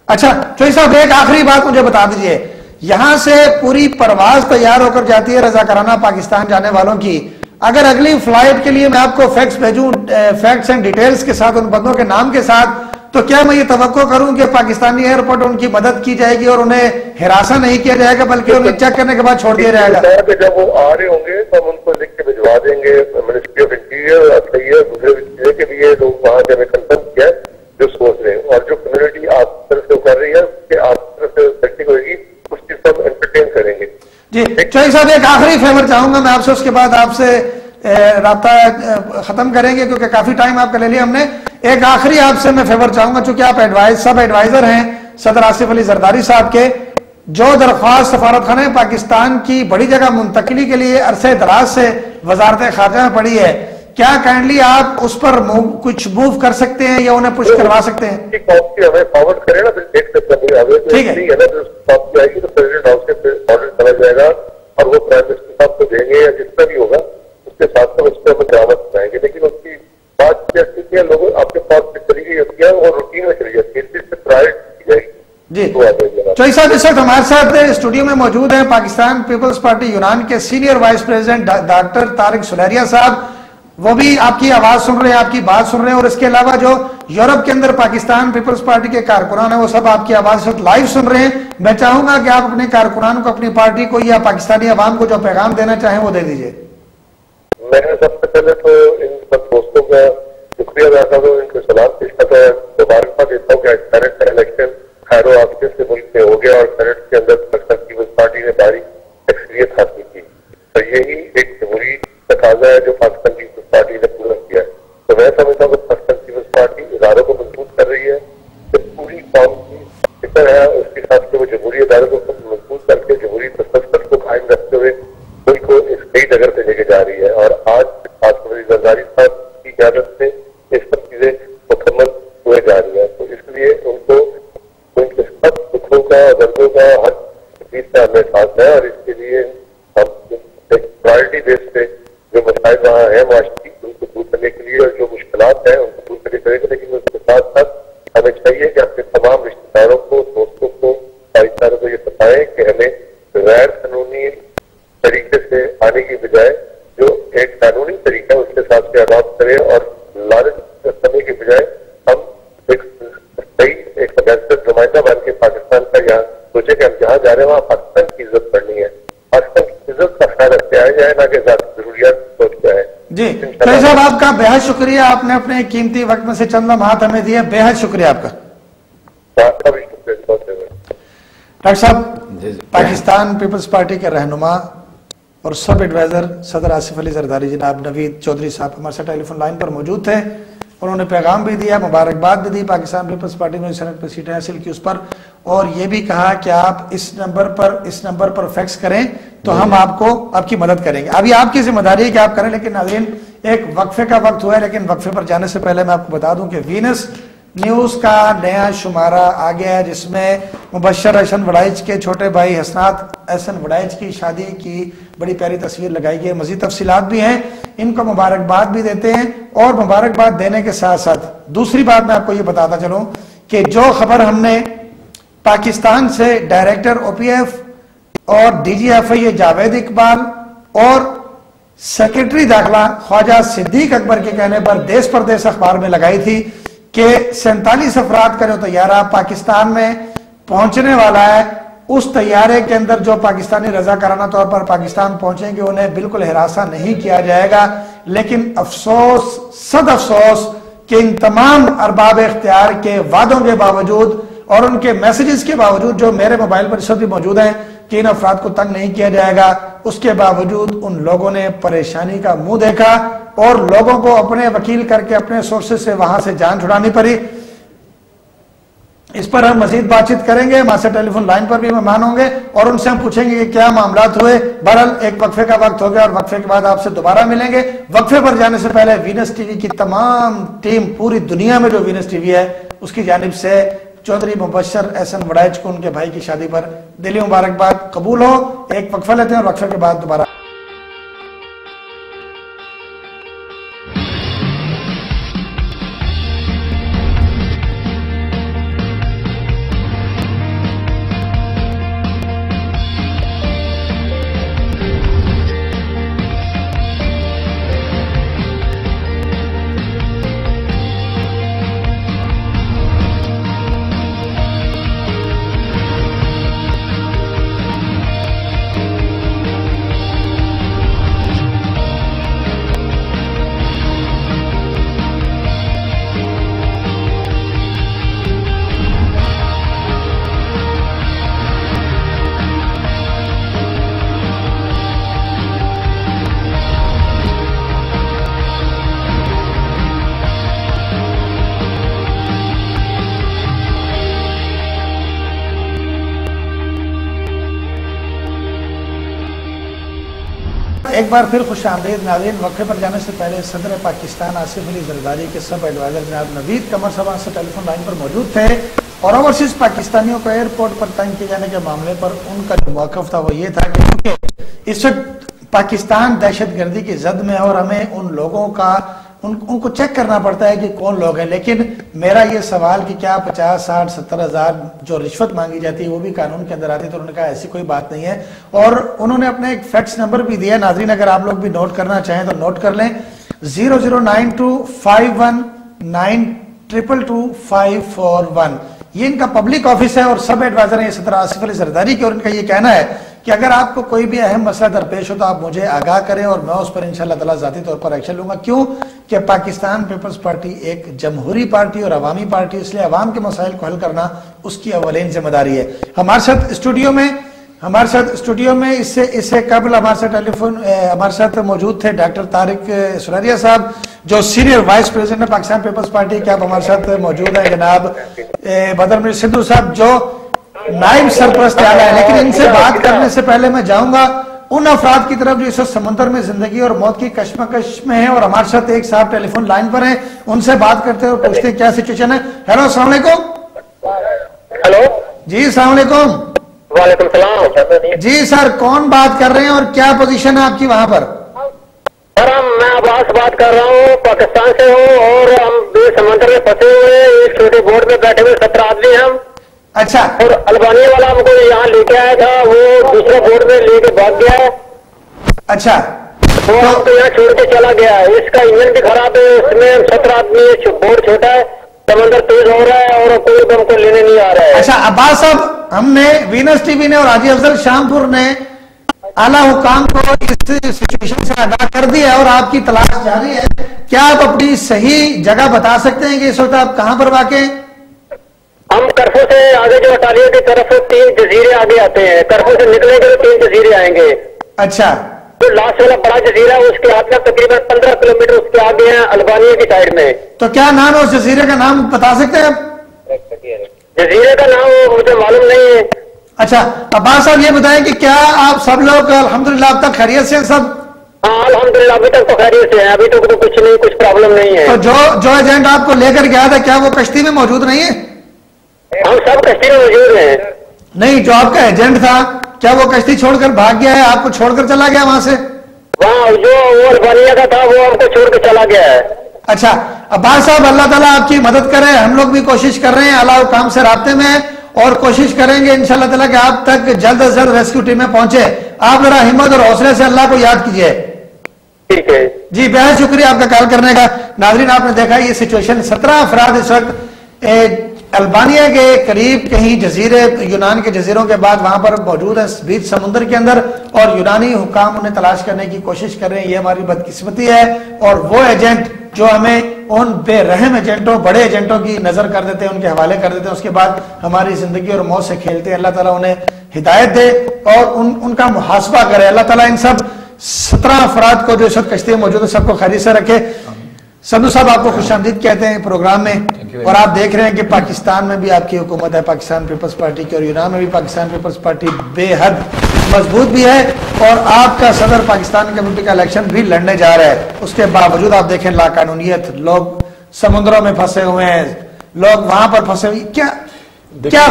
اچھا چوئی صاحب ایک آخری بات مجھے بتا دیجئے, یہاں سے پوری پرواز تیار ہو کر جاتی ہے رضاکارانہ پاکستان جانے والوں کی, اگر اگلی فلائٹ کے لیے میں آپ کو فیکس بھیجوں فیکٹس اینڈ ڈیٹیلز کے ساتھ ان بندوں کے نام کے ساتھ, تو کیا میں یہ توقع کروں کہ پاکستانی ایئرپورٹ ان کی مدد کی جائے گی اور انہیں ہراساں نہیں کیا جائے گا بلکہ انہیں چیک کرنے کے بعد چھوڑ دیا جائے گا؟ جب وہ آ رہے ہوں گے تو ہم ان کو لکھ کے بھجوا دیں گے. منسٹری آف انٹیریئر دوسرے چیزیں کے بھی وہاں سے ہمیں کنفرم کیا جو سوچ رہے ہیں, اور جو کمیونٹی آپ طرف سے کر رہی ہے کہ آپ طرف سے ٹیکنیک ہوئے گی اس چیز کو ہم انٹرٹین کریں گے. جی چوئی صاحب ایک آخری فیور چاہوں گا میں آپ سے, اس کے بعد آپ سے رابطہ ختم کریں گے کیونکہ کافی ٹائم آپ کا لے لیا ہم نے. ایک آخری آپ سے میں فیور چاہوں گا, چونکہ آپ سب ایڈوائزر ہیں صدر آصف علی زرداری صاحب کے, جو درخواست سفارتخانہ پاکستان کی بڑی جگہ منتقلی کے لیے عرصہ دراز سے وزارت خارجہ میں پڑی ہے، کیا کائنڈلی آپ اس پر کچھ موو کر سکتے ہیں یا انہیں پش کروا سکتے ہیں؟ ہمیں فارورڈ کریں نا، پھر دیکھ سکتے ہیں ٹھیک ہے نا، کاپی آئے گی تو پریزیڈنٹ ہاؤس سے آرڈر چلا جائے گا اور وہ پرائم منسٹر صاحب کو دیں گے یا جتنا بھی ہوگا اس کے ساتھ اس پہ ہم درامد کرائیں گے. لیکن اس کی بات جیسی کیا لوگ آپ کے پاس چلی گئی ہوتی ہے اور روٹین میں چلی جاتی ہے، اس سے پرائرٹی کی جائے گی. جی چوئی صاحب اس وقت ہمارے ساتھ اسٹوڈیو میں موجود ہیں پاکستان پیپلز پارٹی یونان کے senior vice president doctor Tariq Saleria صاحب. وہ بھی آپ کی آواز سن رہے ہیں، آپ کی بات سن رہے ہیں، اور اس کے علاوہ جو یورپ کے اندر پاکستان پیپلز پارٹی کے کارکنان ہیں وہ سب آپ کی آواز لائیو سن رہے ہیں. میں چاہوں گا کہ آپ اپنے کارکنان کو، اپنی پارٹی کو یا پاکستانی عوام کو جو پیغام دینا چاہیں وہ دے دیجیے. میں سب سے پہلے تو ان سب دوستوں کا شکریہ ادا کرتا ہوں، ان کو سلام پیش کرتا ہوں، مبارکباد دیتا ہوں کہ سینٹ کا الیکشن خیر و عافیت سے ملک میں ہو گیا اور سینٹ کے اندر پاکستان پیپلز پارٹی نے بھاری اکثریت حاصل کی. تو یہی ایک جمہوری تقاضا ہے جو پاکستان پیپلز پارٹی نے پورا کیا ہے. تو میں سمجھتا ہوں کہ پاکستان پیپلز پارٹی اداروں کو مضبوط کر رہی ہے، کہ پوری قوم کی فکر ہے اس کے ساتھ کہ وہ جمہوری اداروں کو مضبوط کر کے جمہوری تسلسل کو قائم رکھتے ہوئے ملک کو اس نئی ڈگر پہ لے کے جا رہی ہے. اور آج وزیر زرداری صاحب کی قیادت سے یہ سب چیزیں مکمل ہوئے جا رہی ہیں. تو اس لیے ان کو ان کے سب دکھوں کا دردوں کا ہر چیز کا ہمیں ساتھ ہے، اور اس کے لیے ہم ایک پرائرٹی بیس پہ جو مسائل وہاں ہیں معاشرتی ان کو دور کرنے کے لیے اور جو مشکلات ہیں ان کو دور کرنے کریں گے. لیکن اس کے ساتھ ساتھ ہمیں چاہیے کہ اپنے تمام رشتے داروں کو، دوستوں کو، بھائی چاروں کو یہ بتائیں کہ ہمیں غیر قانونی طریقے سے آنے کی بجائے جو ایک قانونی طریقہ ہے اس کے ساتھ سے اڈاپٹ کریں اور لالچ کرنے کی بجائے ہم ایک صحیح ایک بہتر نمائندہ بن کے پاکستان کا یہاں سوچے کہ ہم جہاں جا رہے ہیں وہاں پاکستان کی عزت کرنی ہے، پاکستان کی عزت کا خیال رکھتے آئے جائے نہ کہ ذاتی ضروریات سوچ کے آئے. جی طارق صاحب آپ کا بے حد شکریہ، آپ نے اپنے قیمتی وقت میں سے چند لمحات ہمیں دیے، بے حد شکریہ آپ کا. ڈاکٹر صاحب پاکستان پیپلز پارٹی کے رہنما اور سب ایڈوائزر صدر آصف علی زرداری جناب نوید چودھری صاحب ہمارے ساتھ ٹیلی فون لائن پر موجود تھے. انہوں نے پیغام بھی دیا، مبارکباد بھی دی پاکستان پیپلز پارٹی میں سینٹ پر سیٹیں حاصل کی اس پر، اور یہ بھی کہا کہ آپ اس نمبر پر فیکس کریں تو ہم آپ کو آپ کی مدد کریں گے. ابھی آپ کی ذمہ داری ہے کہ آپ کریں، لیکن ناظرین ایک وقفے کا وقت ہوا ہے، لیکن وقفے پر جانے سے پہلے میں آپ کو بتا دوں کہ وینس نیوز کا نیا شمارہ آ گیا ہے جس میں مبشر احسن وڑائچ کے چھوٹے بھائی حسنات احسن وڑائچ کی شادی کی بڑی پیاری تصویر لگائی گئی ہے. مزید تفصیلات بھی ہیں، ان کو مبارکباد بھی دیتے ہیں. اور مبارکباد دینے کے ساتھ ساتھ دوسری بات میں آپ کو یہ بتاتا چلوں کہ جو خبر ہم نے پاکستان سے ڈائریکٹر او پی ایف اور ڈی جی ایف آئی جاوید اقبال اور سیکرٹری داخلہ خواجہ صدیق اکبر کے کہنے پر دیس پردیس اخبار میں لگائی تھی کہ 47 افراد کا جو طیارہ پاکستان میں پہنچنے والا ہے، اس طیارے کے اندر جو پاکستانی رضاکارانہ طور پر پاکستان پہنچیں گے انہیں بالکل ہراساں نہیں کیا جائے گا. لیکن افسوس، صد افسوس کہ ان تمام ارباب اختیار کے وعدوں کے باوجود اور ان کے میسیجز کے باوجود جو میرے موبائل پر اس وقت بھی موجود ہیں کہ ان افراد کو تنگ نہیں کیا جائے گا، اس کے باوجود ان لوگوں نے پریشانی کا منہ دیکھا اور لوگوں کو اپنے وکیل کر کے اپنے سورسز سے وہاں سے جان چھڑانی پڑی. اس پر ہم مزید بات چیت کریں گے، ہمارے ٹیلی فون لائن پر بھی مہمان ہوں گے اور ان سے ہم پوچھیں گے کہ کیا معاملات ہوئے. بہرحال ایک وقفے کا وقت ہو گیا اور وقفے کے بعد آپ سے دوبارہ ملیں گے. وقفے پر جانے سے پہلے وینس ٹی وی کی تمام ٹیم، پوری دنیا میں جو وینس ٹی وی ہے اس کی جانب سے چودھری مبشر احسن وڑائچ کو ان کے بھائی کی شادی پر دلی مبارکباد قبول ہو. ایک وقفہ لیتے ہیں اور وقفے کے بعد دوبارہ ایک بار پھر خوش آمدید ناظرین. وقفے پر جانے سے پہلے صدر پاکستان آصف علی زرداری کے سب ایڈوائزر جناب نوید قمر صاحب سے ٹیلی فون لائن پر موجود تھے اور اوورسیز پاکستانیوں کو ایئرپورٹ پر تنگ کیے جانے کے معاملے پر ان کا جو موقف تھا وہ یہ تھا کہ کیونکہ اس وقت پاکستان دہشت گردی کی زد میں ہے اور ہمیں ان لوگوں کا ان کو چیک کرنا پڑتا ہے کہ کون لوگ ہیں. لیکن میرا یہ سوال کہ کیا 50, 60, 70 ہزار جو رشوت مانگی جاتی ہے وہ بھی قانون کے اندر آتی ہے, تو انہوں نے کہا ایسی کوئی بات نہیں ہے. اور انہوں نے اپنے ایک فیکس نمبر بھی دیا. ناظرین اگر آپ لوگ بھی نوٹ کرنا چاہیں تو نوٹ کر لیں 009251922541. یہ ان کا پبلک آفس ہے اور سب ایڈوائزر ہیں صدر آصف علی زرداری کے, اور ان کا یہ کہنا ہے کہ اگر آپ کو کوئی بھی اہم مسئلہ درپیش ہو تو آپ مجھے آگاہ کریں اور میں اس پر انشاءاللہ تعالی ذاتی طور پر ایکشن لوں گا. کیوں کہ پاکستان پیپلز پارٹی ایک جمہوری پارٹی اور عوامی پارٹی, اس لیے عوام کے مسائل کو حل کرنا اس کی اولین ذمہ داری ہے. ہمارے ساتھ اسٹوڈیو میں اس سے قبل ہمارے ساتھ ٹیلی فون ہمارے ساتھ موجود تھے ڈاکٹر طارق سراریا صاحب جو سینئر وائس پریزیڈنٹ ہے پاکستان پیپلز پارٹی کے, آپ ہمارے ساتھ موجود ہیں جناب بدر میر سدھو صاحب جو نائب سرپرست اعلیٰ ہے. لیکن ان سے بات کرنے سے پہلے میں جاؤں گا ان افراد کی طرف جو اس وقت سمندر میں زندگی اور موت کی کشمکش میں ہیں اور ہمارے ساتھ ایک صاحب ٹیلی فون لائن پر ہیں, ان سے بات کرتے ہیں اور پوچھتے ہیں کیا سچویشن ہے. ہیلو, السلام علیکم. ہیلو جی السلام علیکم. وعلیکم السلام. جی سر, کون بات کر رہے ہیں اور کیا پوزیشن ہے آپ کی وہاں پر؟ سر میں عباس بات کر رہا ہوں, پاکستان سے ہوں اور ہم بھی سمندر میں پھنسے ہوئے ہیں. ایک چھوٹے بورڈ میں بیٹھے ہوئے 17 آدمی ہیں ہم. اچھا. اور البانیہ والا ہم کو یہاں لے کے آیا تھا, وہ دوسرے بورڈ میں لے کے بھاگ گیا ہے. اچھا. وہ ہم کو یہاں چھوڑ کے چلا گیا ہے. اس کا انجن بھی خراب ہے, اس میں 17 آدمی, بورڈ چھوٹا ہے, سمندر تیز ہو رہا ہے اور کوئی ہم کو لینے نہیں آ رہا ہے. اچھا عباس صاحب, ہم نے وینس ٹی وی نے اور حاجی افضل شامپور نے اعلیٰ حکام کو اس سچویشن سے آگاہ کر دیا ہے اور آپ کی تلاش جاری ہے. کیا آپ اپنی صحیح جگہ بتا سکتے ہیں کہ اس وقت آپ کہاں پر واقع ہیں؟ ہم کرفو سے آگے جو اٹالیہ کی طرف 3 جزیرے آگے آتے ہیں. کرفو سے نکلیں گے تو 3 جزیرے آئیں گے. اچھا. جو لاسٹ والا بڑا جزیرہ ہے اس کے ہاتھ میں تقریباً 15 کلومیٹر اس کے آگے ہیں البانیہ کی سائڈ میں. تو کیا نام ہے اس جزیرے کا, نام بتا سکتے ہیں آپ؟ جزیرے کا نام مجھے معلوم نہیں ہے. اچھا عباس صاحب یہ بتائیں کہ کیا آپ سب لوگ الحمدللہ اب تک خیریت سے ہیں سب؟ ہاں الحمدللہ ابھی تک تو خیریت سے ہیں, ابھی تک تو کچھ نہیں, کچھ پرابلم نہیں ہے. تو جو ایجنٹ آپ کو لے کر گیا تھا کیا وہ کشتی میں موجود نہیں ہے؟ ہم سب کشتی میں موجود ہیں. نہیں, جو آپ کا ایجنٹ تھا کیا وہ کشتی چھوڑ کر بھاگ گیا ہے, آپ کو چھوڑ کر چلا گیا وہاں سے؟ وہاں جو وہ البانیہ کا تھا وہ ہم کو چھوڑ کے چلا گیا ہے. اچھا عباس صاحب, اللہ تعالیٰ آپ کی مدد کرے. ہم لوگ بھی کوشش کر رہے ہیں, اعلیٰ حکام سے رابطے میں ہیں اور کوشش کریں گے انشاءاللہ تعالیٰ کہ آپ تک جلد از جلد ریسکیو ٹیمیں پہنچے. آپ ذرا ہمت اور حوصلے سے اللہ کو یاد کیجئے. ٹھیک ہے جی, بہت شکریہ آپ کا کال کرنے کا. ناظرین آپ نے دیکھا یہ سچویشن, 17 افراد اس وقت البانیہ کے قریب کہیں جزیرے, یونان کے جزیروں کے بعد وہاں پر موجود ہیں بیچ سمندر کے اندر, اور یونانی حکام انہیں تلاش کرنے کی کوشش کر رہے ہیں. یہ ہماری بدقسمتی ہے اور وہ ایجنٹ جو ہمیں ان بے رحم ایجنٹوں, بڑے ایجنٹوں کی نظر کر دیتے ہیں, ان کے حوالے کر دیتے ہیں, اس کے بعد ہماری زندگی اور موت سے کھیلتے ہیں. اللہ تعالیٰ انہیں ہدایت دے اور ان کا محاسبہ کرے. اللہ تعالیٰ ان سب 17 افراد کو جو اس وقت کشتی میں موجود ہے سب کو خیریت سے رکھے. سندھو صاحب آپ کو خوش آمدید کہتے ہیں پروگرام میں, اور آپ دیکھ رہے ہیں کہ پاکستان میں بھی آپ کی حکومت ہے, پاکستان پیپلز پارٹی کی, اور یونان میں بھی پاکستان پیپلز پارٹی بے حد مضبوط بھی ہے, اور آپ کا صدر پاکستان کمیونٹی کا الیکشن بھی لڑنے جا رہا ہے. اس کے باوجود آپ دیکھیں لا قانونیت, لوگ سمندروں میں پھنسے ہوئے ہیں, لوگ وہاں پر پھنسے ہوئے. کیا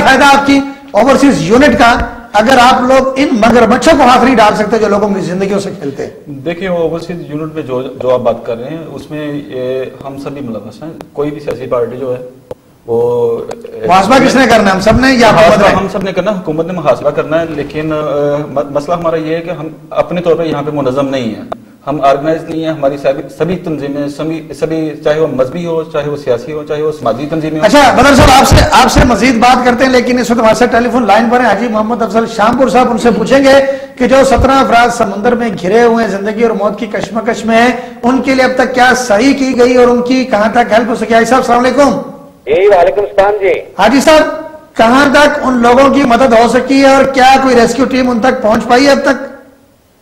فائدہ آپ کی اوورسیز یونٹ کا اگر آپ لوگ ان مگرمچھوں کو ہاتھ نہیں ڈال سکتے جو لوگوں کی زندگیوں سے کھیلتے ہیں؟ دیکھیں وہ اوورسیز یونٹ میں جو آپ بات کر رہے ہیں اس میں ہم سبھی ملوث ہیں. کوئی بھی سیاسی پارٹی جو ہے وہ محاسبہ کس نے کرنا ہے, ہم سب نے یا ہم سب نے کرنا, حکومت نے محاسبہ کرنا ہے. لیکن مسئلہ ہمارا یہ ہے کہ ہم اپنے طور پر یہاں پہ منظم نہیں ہیں, ہم آرگنائز نہیں ہیں. ہماری سبھی تنظیمیں سبھی چاہے وہ مذہبی ہو, چاہے وہ سیاسی ہو, چاہے وہ سماجی تنظیمیں ہو. اچھا بدر صاحب آپ سے مزید بات کرتے ہیں, لیکن اس وقت ہمارے ساتھ ٹیلی فون لائن پر ہیں حاجی محمد افضل شامپور صاحب. ان سے پوچھیں گے کہ جو 17 افراد سمندر میں گھرے ہوئے ہیں, زندگی اور موت کی کشمکش میں ہیں, ان کے لیے اب تک کیا صحیح کی گئی اور ان کی کہاں تک ہیلپ ہو سکی؟ حاجی صاحب السلام علیکم. جی وعلیکم السلام. جی حاجی صاحب کہاں تک ان لوگوں کی مدد ہو سکی ہے اور کیا کوئی ریسکیو ٹیم ان تک پہنچ پائی ہے اب تک؟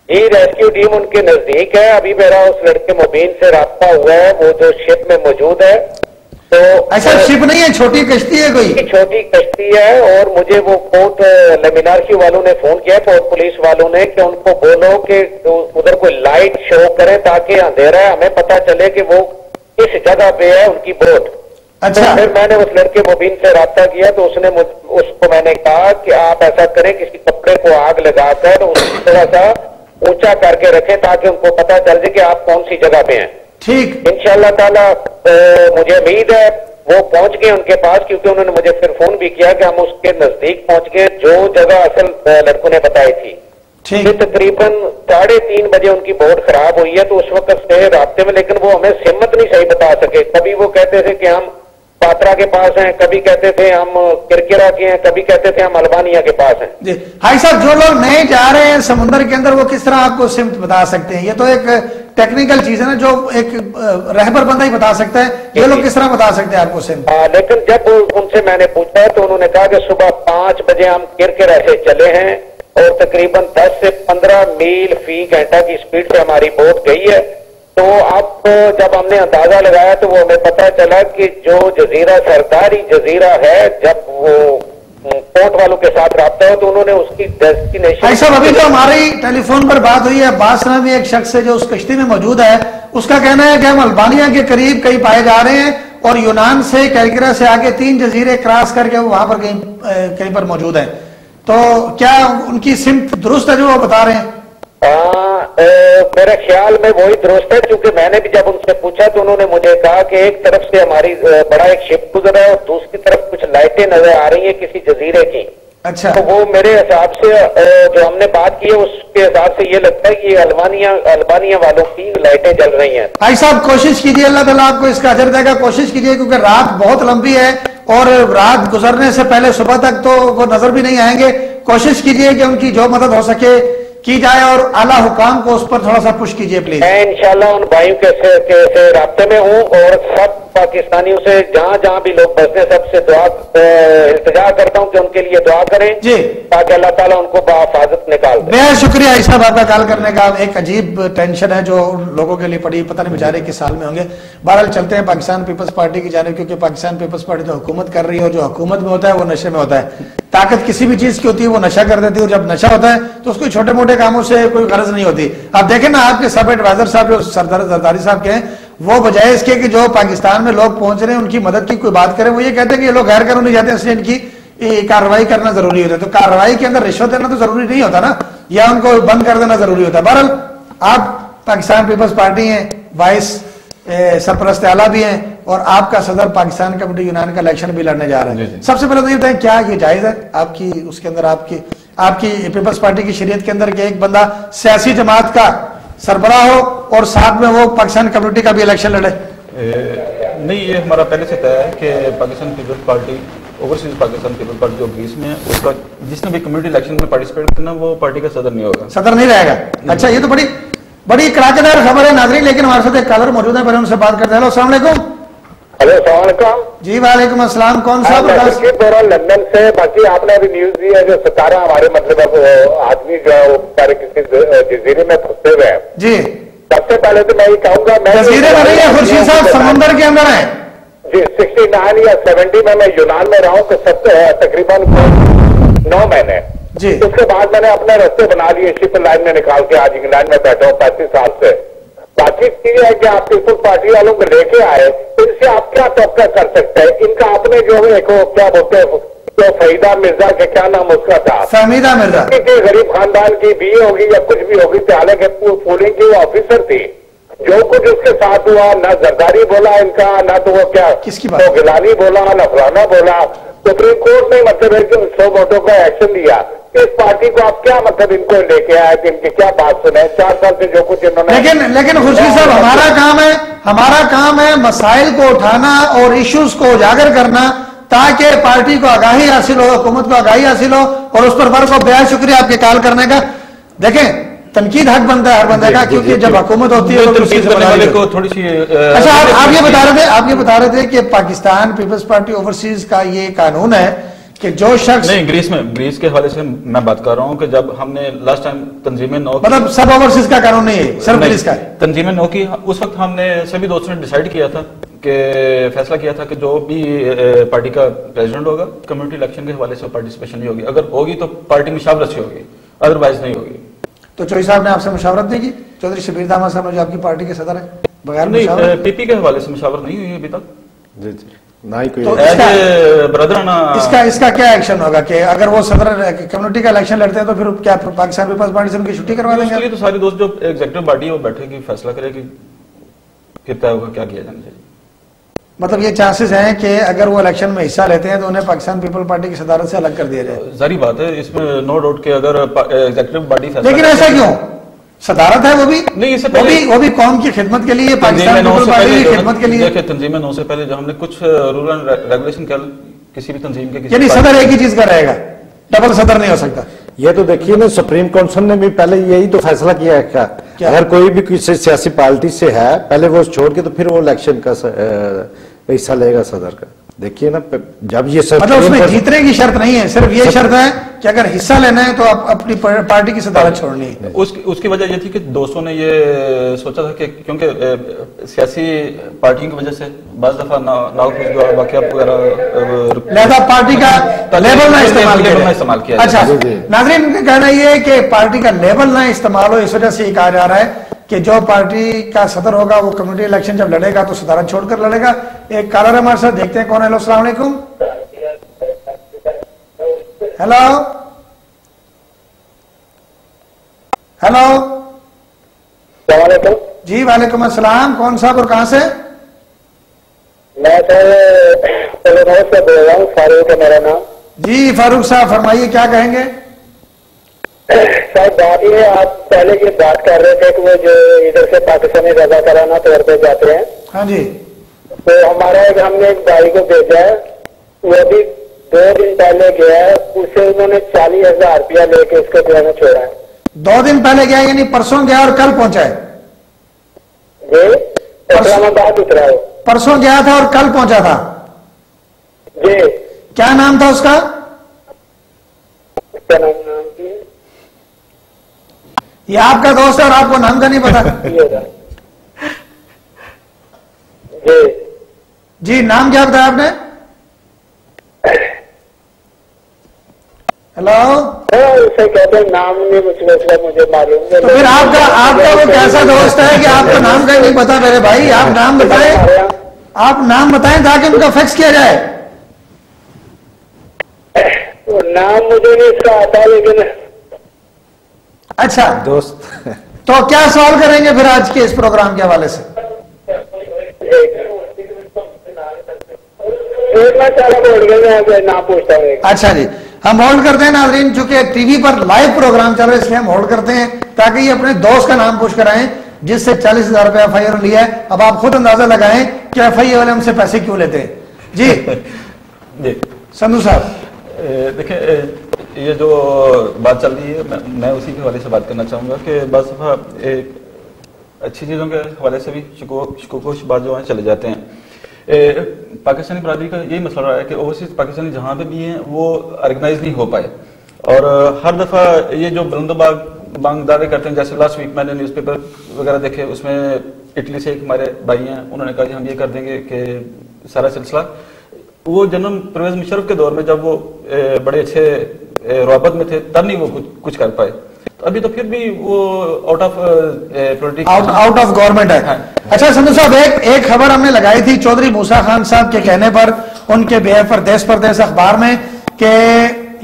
جی ریسکیو ٹیم ان کے نزدیک ہے. ابھی میرا اس لڑکے مبین سے رابطہ ہوا ہے, وہ جو شپ میں موجود ہے, تو ایسا شپ نہیں ہے, چھوٹی کشتی ہے کوئی, چھوٹی کشتی ہے. اور مجھے وہ پورٹ لیمینارشی والوں نے فون کیا, پورٹ پولیس والوں نے, کہ ان کو بولو کہ ادھر کوئی لائٹ شو کرے تاکہ اندھیرا ہے, ہمیں پتا چلے کہ وہ کس جگہ پہ ہے ان کی بوٹ. اچھا, پھر میں نے اس لڑکے مبین سے رابطہ کیا تو اس کو میں نے کہا کہ آپ ایسا کریں, کسی کپڑے کو آگ لگا کر اس کو تھوڑا سا اونچا کر کے رکھیں تاکہ ان کو پتا چل جائے کہ آپ کون سی جگہ پہ ہیں. ٹھیک, انشاءاللہ تعالی مجھے امید ہے وہ پہنچ گئے ان کے پاس, کیونکہ انہوں نے مجھے پھر فون بھی کیا کہ ہم اس کے نزدیک پہنچ گئے جو جگہ اصل لڑکوں نے بتائی تھی. تقریباً 3:30 بجے ان کی بوٹ خراب ہوئی ہے, تو اس وقت سے رابطے میں, لیکن وہ ہمیں سمت نہیں صحیح بتا سکے. کبھی وہ کہتے تھے کہ ہم پاترا کے پاس ہیں, کبھی کہتے تھے ہم کرکرا کے ہیں, کبھی کہتے تھے ہم البانیہ کے پاس ہیں. جی بھائی صاحب, جو لوگ نئے جا رہے ہیں سمندر کے اندر وہ کس طرح آپ کو سمت بتا سکتے ہیں؟ یہ تو ایک ٹیکنیکل چیز ہے نا, جو ایک رہبر بندہ ہی بتا سکتا ہے, یہ لوگ کس طرح بتا سکتے ہیں آپ کو سمت؟ لیکن جب ان سے میں نے پوچھا تو انہوں نے کہا کہ صبح 5 بجے ہم کرکرا سے چلے ہیں اور تقریباً 10 سے 15 میل فی گھنٹہ کی سپیڈ سے ہماری بوٹ گئی ہے. تو اب جب ہم نے اندازہ لگایا تو وہ ہمیں پتا چلا کہ جو جزیرہ سرداری جزیرہ ہے, جب وہ پورٹ والوں کے ساتھ رابطہ ہو تو انہوں نے اس کی ڈیسٹینیشن. بھائی صاحب, ابھی جو ہماری ٹیلی فون پر بات ہوئی ہے, عباس نامی ایک شخص ہے جو اس کشتی میں موجود ہے, اس کا کہنا ہے کہ ہم البانیہ کے قریب کہیں پائے جا رہے ہیں اور یونان سے کیلکرا سے آگے 3 جزیرے کراس کر کے وہاں پر کہیں پر موجود ہیں. تو کیا ان کی سمت درست ہے جو وہ بتا رہے ہیں؟ میرے خیال میں وہی درست ہے, کیونکہ میں نے بھی جب ان سے پوچھا تو انہوں نے مجھے کہا کہ ایک طرف سے ہماری بڑا ایک شپ گزرا ہے اور دوسری طرف کچھ لائٹیں نظر آ رہی ہیں کسی جزیرے کی. اچھا, تو وہ میرے حساب سے جو ہم نے بات کی ہے اس کے حساب سے یہ لگتا ہے کہ یہ البانیہ والوں کی لائٹیں جل رہی ہیں. بھائی صاحب کوشش کیجیے, اللہ تعالیٰ آپ کو اس کا اجر دے گا, کوشش کیجیے, کیونکہ رات بہت لمبی ہے اور رات گزرنے سے پہلے صبح تک تو وہ نظر بھی نہیں آئیں گے. کوشش کیجیے کہ ان کی جو مدد ہو سکے کی جائے اور اعلیٰ حکام کو اس پر تھوڑا سا پش کیجیے پلیز. میں انشاءاللہ ان بھائیوں کے رابطے میں ہوں اور سب پاکستانیوں سے جہاں جہاں بھی لوگ بستے ہیں سب سے التجا کرتا ہوں کہ ان کے لیے دعا کریں جی, تاکہ اللہ تعالیٰ ان کو بحفاظت نکال دے. بہت شکریہ عائشہ صاحب آپ کا کال کرنے کا. ایک عجیب ٹینشن ہے جو لوگوں کے لیے پڑی, پتہ نہیں بیچارے کس سال میں ہوں گے. بہرحال چلتے ہیں پاکستان پیپلز پارٹی کی جانب, کیونکہ پاکستان پیپلز پارٹی تو حکومت کر رہی ہے اور جو حکومت میں ہوتا ہے وہ نشے میں ہوتا ہے. طاقت کسی بھی چیز کی ہوتی ہے وہ نشہ کر دیتی ہے, اور جب نشہ ہوتا ہے تو اس کو چھوٹے موٹے کاموں سے کوئی غرض نہیں ہوتی. آپ دیکھیں نا, آپ کے سب ایڈوائزر صاحب جو سردار زرداری صاحب کے ہیں, وہ بجائے اس کے کہ جو پاکستان میں لوگ پہنچ رہے ہیں ان کی مدد کی کوئی بات کریں, وہ یہ کہتے ہیں کہ یہ لوگ غیر قانونی جاتے ہیں اس لیے ان کی کارروائی کرنا ضروری ہوتا ہے. تو کارروائی کے اندر رشوت دینا تو ضروری نہیں ہوتا نا, یا ان کو بند کر دینا ضروری ہوتا ہے. بہرحال آپ پاکستان پیپلز پارٹی ہیں, وائس سرپرست اعلیٰ بھی ہیں, اور آپ کا صدر پاکستان کمیٹی یونان کا الیکشن بھی لڑنے جا رہے ہیں. سب سے پہلے تو یہ بتائیں کیا یہ جائز ہے آپ کی اس کے اندر, آپ کی پیپلز پارٹی کی شریعت کے اندر کہ ایک بندہ سیاسی جماعت کا سربراہ ہو اور ساتھ میں وہ پاکستان کمیونٹی کا بھی الیکشن لڑے؟ نہیں, یہ ہمارا پہلے سے طے ہے کہ پاکستان پیپلز پارٹی اوورسیز پاکستان پیپلز پارٹی جو گریس میں ہے, اس کا جس نے بھی کمیونٹی الیکشن میں پارٹیسپیٹ کرنا وہ پارٹی کا صدر نہیں ہوگا, صدر نہیں رہے گا. اچھا, یہ تو بڑی کڑاکے دار خبر ہے ناظرین, لیکن ہمارے ساتھ ایک کالر موجود ہے, پہلے ان سے بات کرتے ہیں. ہیلو, السلام علیکم. ہلو, السلام علیکم. جی وعلیکم السلام. کون صاحب؟ لندن سے. باقی آپ نے ابھی نیوز دی ہے جو 17 ہمارے مطلب آدمی جو ہے وہ سارے کسی جزیرے میں پھنسے ہوئے ہیں. جی, سب سے پہلے تو میں یہ کہوں گا, میں جزیرے میں نہیں ہے خورشید صاحب, سمندر کے اندر ہے. جی 69 یا 70 میں یونان میں رہا ہوں کہ تقریباً 9 مہینے. جی, اس کے بعد میں نے اپنے رستے بنا لیے, شپ لائن میں نکال کے آج انگلینڈ میں بیٹھا ہوں 35 سال سے. باقی چیز ہے کہ آپ پیپلز پارٹی والوں کو لے کے آئے, ان سے آپ کیا توقع کر سکتے ہیں؟ ان کا آپ نے جو ایک کیا بولتے ہیں جو فریدہ مرزا کے کیا نام اس کا تھا, فہمیدہ مرزا, غریب خاندان کی بھی ہوگی یا کچھ بھی ہوگی, حالانکہ پولنگ کی وہ آفیسر تھی. جو کچھ اس کے ساتھ ہوا, نہ زرداری بولا ان کا, نہ تو وہ کیا وہ گیلانی بولا, نہ فلانا بولا. سپریم کورٹ نے مطلب ہے کہ 100 ووٹوں کا ایکشن لیا. اس پارٹی کو آپ کیا مطلب ان کو لے کے آئے کہ ان کی کیا بات سنیں؟ 4 سال سے جو کچھ انہوں نے. لیکن خورشید صاحب, ہمارا کام ہے مسائل کو اٹھانا اور ایشوز کو اجاگر کرنا تاکہ پارٹی کو آگاہی حاصل ہو, حکومت کو آگاہی حاصل ہو, اور اس پر فرق ہو. بہت شکریہ آپ کے کال کرنے کا. دیکھیں, تنقید حق بنتا ہے ہر بندے کا, کیونکہ جب حکومت ہوتی ہے تو تھوڑی سی. اچھا, آپ یہ بتا رہے تھے کہ پاکستان پیپلز پارٹی اوورسیز کا یہ قانون ہے کہ جو شخص نہیں, گریس کے حوالے سے میں بات کر رہا ہوں کہ جب ہم نے لاسٹ ٹائم تنظیم نو, مطلب سب اوورسیز کا قانون نہیں ہے, صرف گریس کا ہے. تنظیم نو کی اس وقت ہم نے سبھی دوستوں نے ڈیسائیڈ کیا تھا کہ فیصلہ کیا تھا کہ جو بھی پارٹی کا پریزیڈنٹ ہوگا کمیونٹی الیکشن کے حوالے سے پارٹیسپیشن نہیں ہوگی, اگر ہوگی تو پارٹی مشاورت سے ہوگی, ادروائز نہیں ہوگی. تو چوہی صاحب نے آپ سے مشاورت نہیں کی؟ چودھری شبیر داماد صاحب جو آپ کی پارٹی کے صدر ہیں, بغیر نہیں, پی پی کے حوالے سے مشاورت نہیں ہوئی ابھی تک. جی جی, نہ ہی کوئی. اس کا کیا ایکشن ہوگا کہ اگر وہ صدر کمیونٹی کا الیکشن لڑتے ہیں تو پھر کیا پاکستان پیپلز پارٹی سے ان کی چھٹی کروا دیں گے؟ تو سارے دوست جو ایگزیکٹو باڈی ہے وہ بیٹھے گی, فیصلہ کرے گی کہ طے ہوگا کیا کیا جانا چاہیے. مطلب یہ چانسز ہیں کہ اگر وہ الیکشن میں حصہ لیتے ہیں تو انہیں پاکستان پیپل پارٹی کی صدارت سے الگ کر دیا جائے. ظاہری بات ہے, اس میں نو ڈاؤٹ کہ اگر ایگزیکٹو باڈی فیصلہ, لیکن ایسا کیوں؟ صدارت ہے وہ بھی قوم کی خدمت کے لیے, پاکستان پیپل پارٹی کی خدمت کے لیے. دیکھیں تنظیم 9 سے پہلے جو ہم نے کچھ رول اینڈ ریگولیشن کسی بھی تنظیم کے, یعنی صدر ایک ہی چیز کا رہے گا, ڈبل صدر نہیں ہو سکتا. یہ تو دیکھیے نا, سپریم کونسل نے بھی پہلے یہی تو فیصلہ کیا ہے کہ اگر کوئی بھی کسی سیاسی پارٹی سے ہے پہلے وہ چھوڑ کے تو پھر وہ الیکشن کا حصہ لے گا صدر کا. دیکھیے نا, جب یہ مطلب اس میں جیتنے کی شرط نہیں ہے, صرف یہ شرط ہے کہ اگر حصہ لینا ہے تو آپ اپنی پارٹی کی صدارت چھوڑنی ہے. اس کی وجہ یہ تھی کہ دوستوں نے یہ سوچا تھا کہ کیونکہ سیاسی پارٹیوں کی وجہ سے بعض دفعہ ناخوشگوار واقعات وغیرہ, لہذا پارٹی کا لیبل نہ استعمال کیا. اچھا ناظرین, ان کا کہنا یہ ہے کہ پارٹی کا لیبل نہ استعمال ہو, اس وجہ سے یہ کہا جا رہا ہے کہ جو پارٹی کا صدر ہوگا وہ کمیونٹی الیکشن جب لڑے گا تو صدارت چھوڑ کر لڑے گا. ایک کالر ہمارے ساتھ, دیکھتے ہیں کون ہے. السلام علیکم. Hello hello. السلام علیکم. جی وعلیکم السلام. کون صاحب اور کہاں سے؟ میں سے بول رہا ہوں, فاروق ہے میرا نام. جی فاروق صاحب فرمائیے, کیا کہیں گے؟ صاحب بات یہ ہے, آپ پہلے یہ بات کر رہے تھے کہ وہ جو ادھر سے پاکستانی رضا کرانا طور پہ جاتے ہیں. ہاں جی. تو ہمارا ہم نے ایک بھائی کو بھیجا ہے, وہ بھی 2 دن پہلے گیا ہے, اسے انہوں نے 40,000 روپیہ لے کے اس کو جو ہے چھوڑا ہے. 2 دن پہلے گیا یعنی پرسوں گیا اور کل پہنچا ہے؟ جی, اسلام آباد اترا ہے. پرسوں گیا تھا اور کل پہنچا تھا. جی. کیا نام تھا اس کا؟ یہ آپ کا دوست ہے اور آپ کو نام کا نہیں پتا؟ جی نام کیا بتایا آپ نے؟ ہیلو. اسے کہتے ہیں نام نہیں مجھے معلوم. تو پھر آپ کا وہ کیسا دوست ہے کہ آپ کو نام کا نہیں پتا؟ میرے بھائی آپ نام بتائیں, آپ نام بتائیں تاکہ ان کا فیکس کیا جائے. نام مجھے نہیں اس کا آتا, لیکن اچھا دوست. تو کیا سوال کریں گے پھر آج کے اس پروگرام کے حوالے سے؟ اچھا جی, ہم ہولڈ کرتے ہیں ناظرین, چونکہ ٹی وی پر لائیو پروگرام چل رہا ہے اس لیے ہم ہولڈ کرتے ہیں تاکہ یہ اپنے دوست کا نام پوچھ کر آئیں جس سے 40,000 روپے ایف آئی آر لیا ہے. اب آپ خود اندازہ لگائیں کہ ایف آئی آر والے ہم سے پیسے کیوں لیتے ہیں. جی سندھو صاحب. دیکھیں یہ جو بات چل رہی ہے میں اسی کے حوالے سے بات کرنا چاہوں گا کہ بعض دفعہ ایک اچھی چیزوں کے حوالے سے بھی شکوک و شبہات جو ہیں چلے جاتے ہیں. پاکستانی برادری کا یہی مسئلہ رہا ہے کہ اوورسیز پاکستانی جہاں پہ بھی ہیں وہ آرگنائز نہیں ہو پائے, اور ہر دفعہ یہ جو بلند و بانگ دعوے کرتے ہیں, جیسے لاسٹ ویک میں نے نیوز پیپر وغیرہ دیکھے, اس میں اٹلی سے ایک ہمارے بھائی ہیں, انہوں نے کہا کہ ہم یہ کر دیں گے کہ سارا سلسلہ وہ جنرل پرویز مشرف کے دور میں جب وہ بڑے اچھے روابط میں تھے تب نہیں وہ کچھ کر پائے. ابھی تو پھر بھی وہ آؤٹ آف گورنمنٹ ہے. اچھا سندھو صاحب, ایک خبر ہم نے لگائی تھی چودھری موسیٰ خان صاحب کے کہنے پر ان کے بیف پر دیس پردیس اخبار میں کہ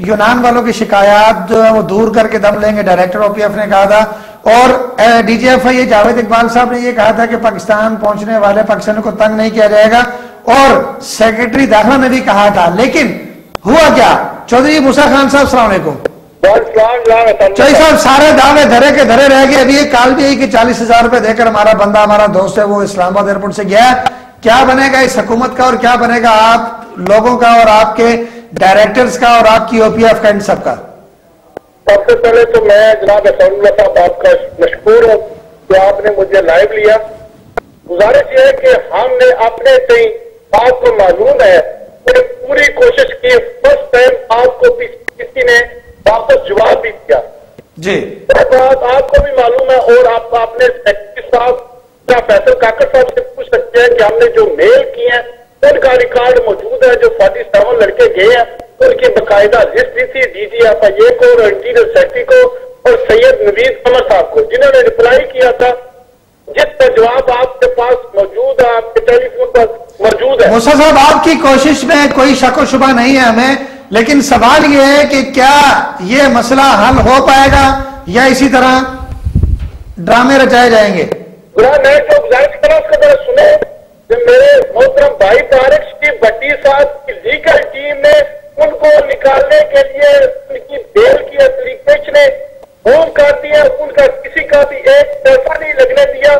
یونان والوں کی شکایات جو ہے وہ دور کر کے دم لیں گے, ڈائریکٹر او پی ایف نے کہا تھا. اور ڈی جی ایف آئی جاوید اقبال صاحب نے یہ کہا تھا کہ پاکستان پہنچنے والے پاکستانیوں کو تنگ نہیں کیا جائے گا, اور سیکرٹری داخلہ نے بھی کہا تھا. لیکن ہوا کیا؟ چودھری موسیٰ خان صاحب السلام علیکم. چودھری صاحب سارے دعوے دھرے کے دھرے رہ گئے. ابھی ایک کال بھی ہے کہ 40,000 روپے دے کر ہمارا بندہ, ہمارا دوست ہے, وہ اسلام آباد ایئرپورٹ سے گیا. کیا بنے گا اس حکومت کا اور کیا بنے گا آپ لوگوں کا اور آپ کے ڈائریکٹرز کا اور آپ کی او پی ایف کا ان سب کا؟ سب سے پہلے تو میں جناب احسان اللہ صاحب آپ کا مشکور ہوں کہ آپ نے مجھے لائیو لیا. گزارش یہ ہے کہ ہم نے اپنے سے آپ کو معلوم ہے پوری کوشش کی, فرسٹ ٹائم آپ کو کسی نے واپس جواب بھی دیا. جی آپ کو بھی معلوم ہے, اور آپ اپنے سیکرٹری صاحب فیصل کاکر صاحب سے پوچھ سکتے ہیں کہ ہم نے جو میل کیے ہیں ان کا ریکارڈ موجود ہے. جو 47 لڑکے گئے ہیں ان کی باقاعدہ لسٹ دی تھی DGFIA کو اور انٹیریئر سیکرٹری کو اور سید نوید قمر صاحب کو, جنہوں نے ریپلائی کیا تھا, جس کا جواب آپ کے پاس موجود ہے, آپ کے ٹیلی فون پر موجود ہے. موسیٰ صاحب آپ کی کوشش میں کوئی شک و شبہ نہیں ہے ہمیں, لیکن سوال یہ ہے کہ کیا یہ مسئلہ حل ہو پائے گا یا اسی طرح ڈرامے رچائے جائیں گے؟ میں جو گزارش کرا اس کا ذرا سنیں کہ میرے محترم بھائی طارق شریف بھٹی صاحب کی لیگل ٹیم نے ان کو نکالنے کے لیے ان کی بیل کی اپلیکیشن نے ہوم کر دیا, ان کا کسی کا بھی ایک پیسہ نہیں لگنے دیا,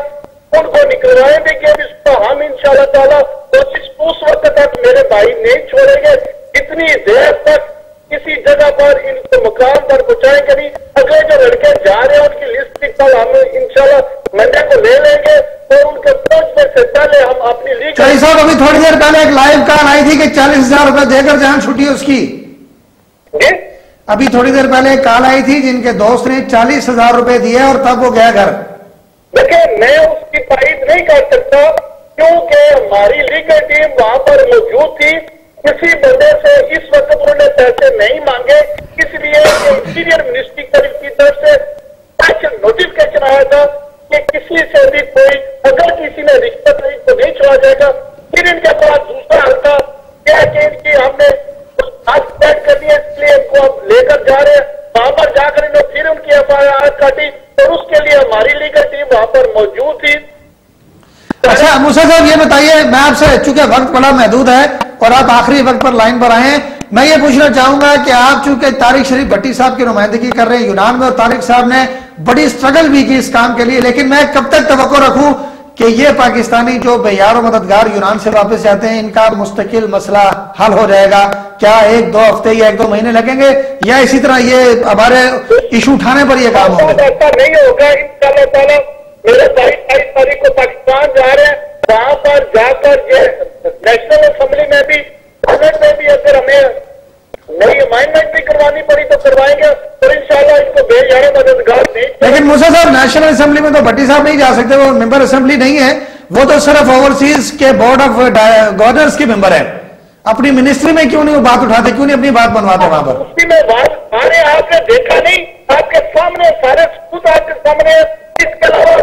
ان کو نکلوائیں بھی گے. اس کو ہم انشاءاللہ تعالیٰ کوشش اس وقت تک میرے بھائی نہیں چھوڑیں گے اتنی دیر تک کسی جگہ پر ان کو مقام پر پہنچائیں گے نہیں. اگلے جو لڑکے جا رہے ہیں ان کی لسٹ کی کل ہم انشاءاللہ منڈے کو لے لیں گے اور ان کے پہنچنے سے پہلے ہم اپنی لیگ چاہیے صاحب ابھی تھوڑی دیر پہلے ایک لائیو کال آئی تھی کہ 40,000 روپے دے کر جان چھٹی اس کی. ابھی تھوڑی دیر پہلے ایک کال آئی تھی جن کے دوست نے 40,000 روپے دیے اور تب وہ گیا گھر. دیکھیں میں اس کی تائید نہیں کر سکتا کیونکہ ہماری لیگل ٹیم وہاں پر موجود تھی. کسی بندے سے اس وقت انہوں نے پیسے نہیں مانگے, اس لیے انٹیریئر منسٹری کی طرف سے اسپیشل نوٹیفکیشن آیا تھا کہ کسی سے بھی کوئی اگر کسی نے رشوت لی تو نہیں چھوڑا جائے گا. پھر ان کے پاس دوسرا حل تھا کہ ان کی ہم نے سیٹ کر دیا, اس لیے ان کو اب لے کر جا رہے ہیں. وہاں پر جا کر انہوں پھر ان کی FIR کاٹی اور اس کے لیے ہماری لیگل ٹیم وہاں پر موجود تھی. اچھا موسیٰ صاحب یہ بتائیے, میں آپ سے چونکہ وقت بڑا محدود ہے اور آپ آخری وقت پر لائن پر آئے ہیں, میں یہ پوچھنا چاہوں گا کہ آپ چونکہ طارق شریف بھٹی صاحب کی نمائندگی کر رہے ہیں یونان میں, اور طارق صاحب نے بڑی سٹرگل بھی کی اس کام کے لیے, لیکن میں کب تک توقع رکھوں کہ یہ پاکستانی جو بے یار و مددگار یونان سے واپس جاتے ہیں ان کا مستقل مسئلہ حل ہو جائے گا؟ کیا 1-2 ہفتے یا 1-2 مہینے لگیں گے یا اسی طرح یہ ہمارے ایشو اٹھانے پر یہ کام ہوگا؟ ایسا نہیں ہوگا انشاءاللہ تعالیٰ. میرے بھائی 22 تاریخ کو پاکستان جا رہے ہیں, وہاں پر جا کر یہ نیشنل اسمبلی میں بھی سینٹ میں بھی اگر ہمیں نئی امائنمنٹ بھی کروانی پڑی تو کروائیں گے اور انشاءاللہ اس کو بے یار مددگار نہیں. لیکن موسیٰ صاحب نیشنل اسمبلی میں تو بھٹی صاحب نہیں جا سکتے, وہ ممبر اسمبلی نہیں ہے, وہ تو صرف اوورسیز کے بورڈ آف گورنرز کے ممبر ہیں. اپنی منسٹری میں کیوں نہیں وہ بات اٹھاتے, کیوں نہیں اپنی بات بنواتے وہاں پر؟ اسی میں بات آ رہے آپ نے دیکھا نہیں, آپ کے سامنے سارے ثبوت آپ کے سامنے. اس کے علاوہ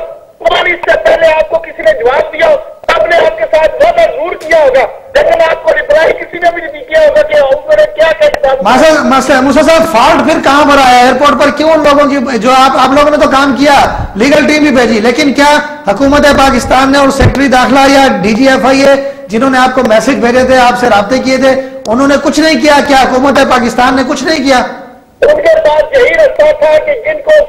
اس سے پہلے آپ کو کسی نے جواب دیا, آپ نے آپ کے ساتھ وعدہ ضرور کیا ہوگا, لیکن آپ کو ریپلائی کسی نے بھی نہیں کیا ہوگا کہ انہوں نے کیا کہا. موسیٰ صاحب فالٹ پھر کہاں پر آیا ایئرپورٹ پر؟ کیوں ان لوگوں کی جو آپ لوگوں نے تو کام کیا, لیگل ٹیم بھی بھیجی, لیکن کیا حکومت پاکستان نے اور سیکرٹری داخلہ یا DGFIA جنہوں نے آپ کو میسج بھیجے تھے, آپ سے رابطے کیے تھے, انہوں نے کچھ نہیں کیا؟ کیا حکومت پاکستان نے کچھ نہیں کیا؟ ان کے پاس یہی رستہ تھا کہ جن کو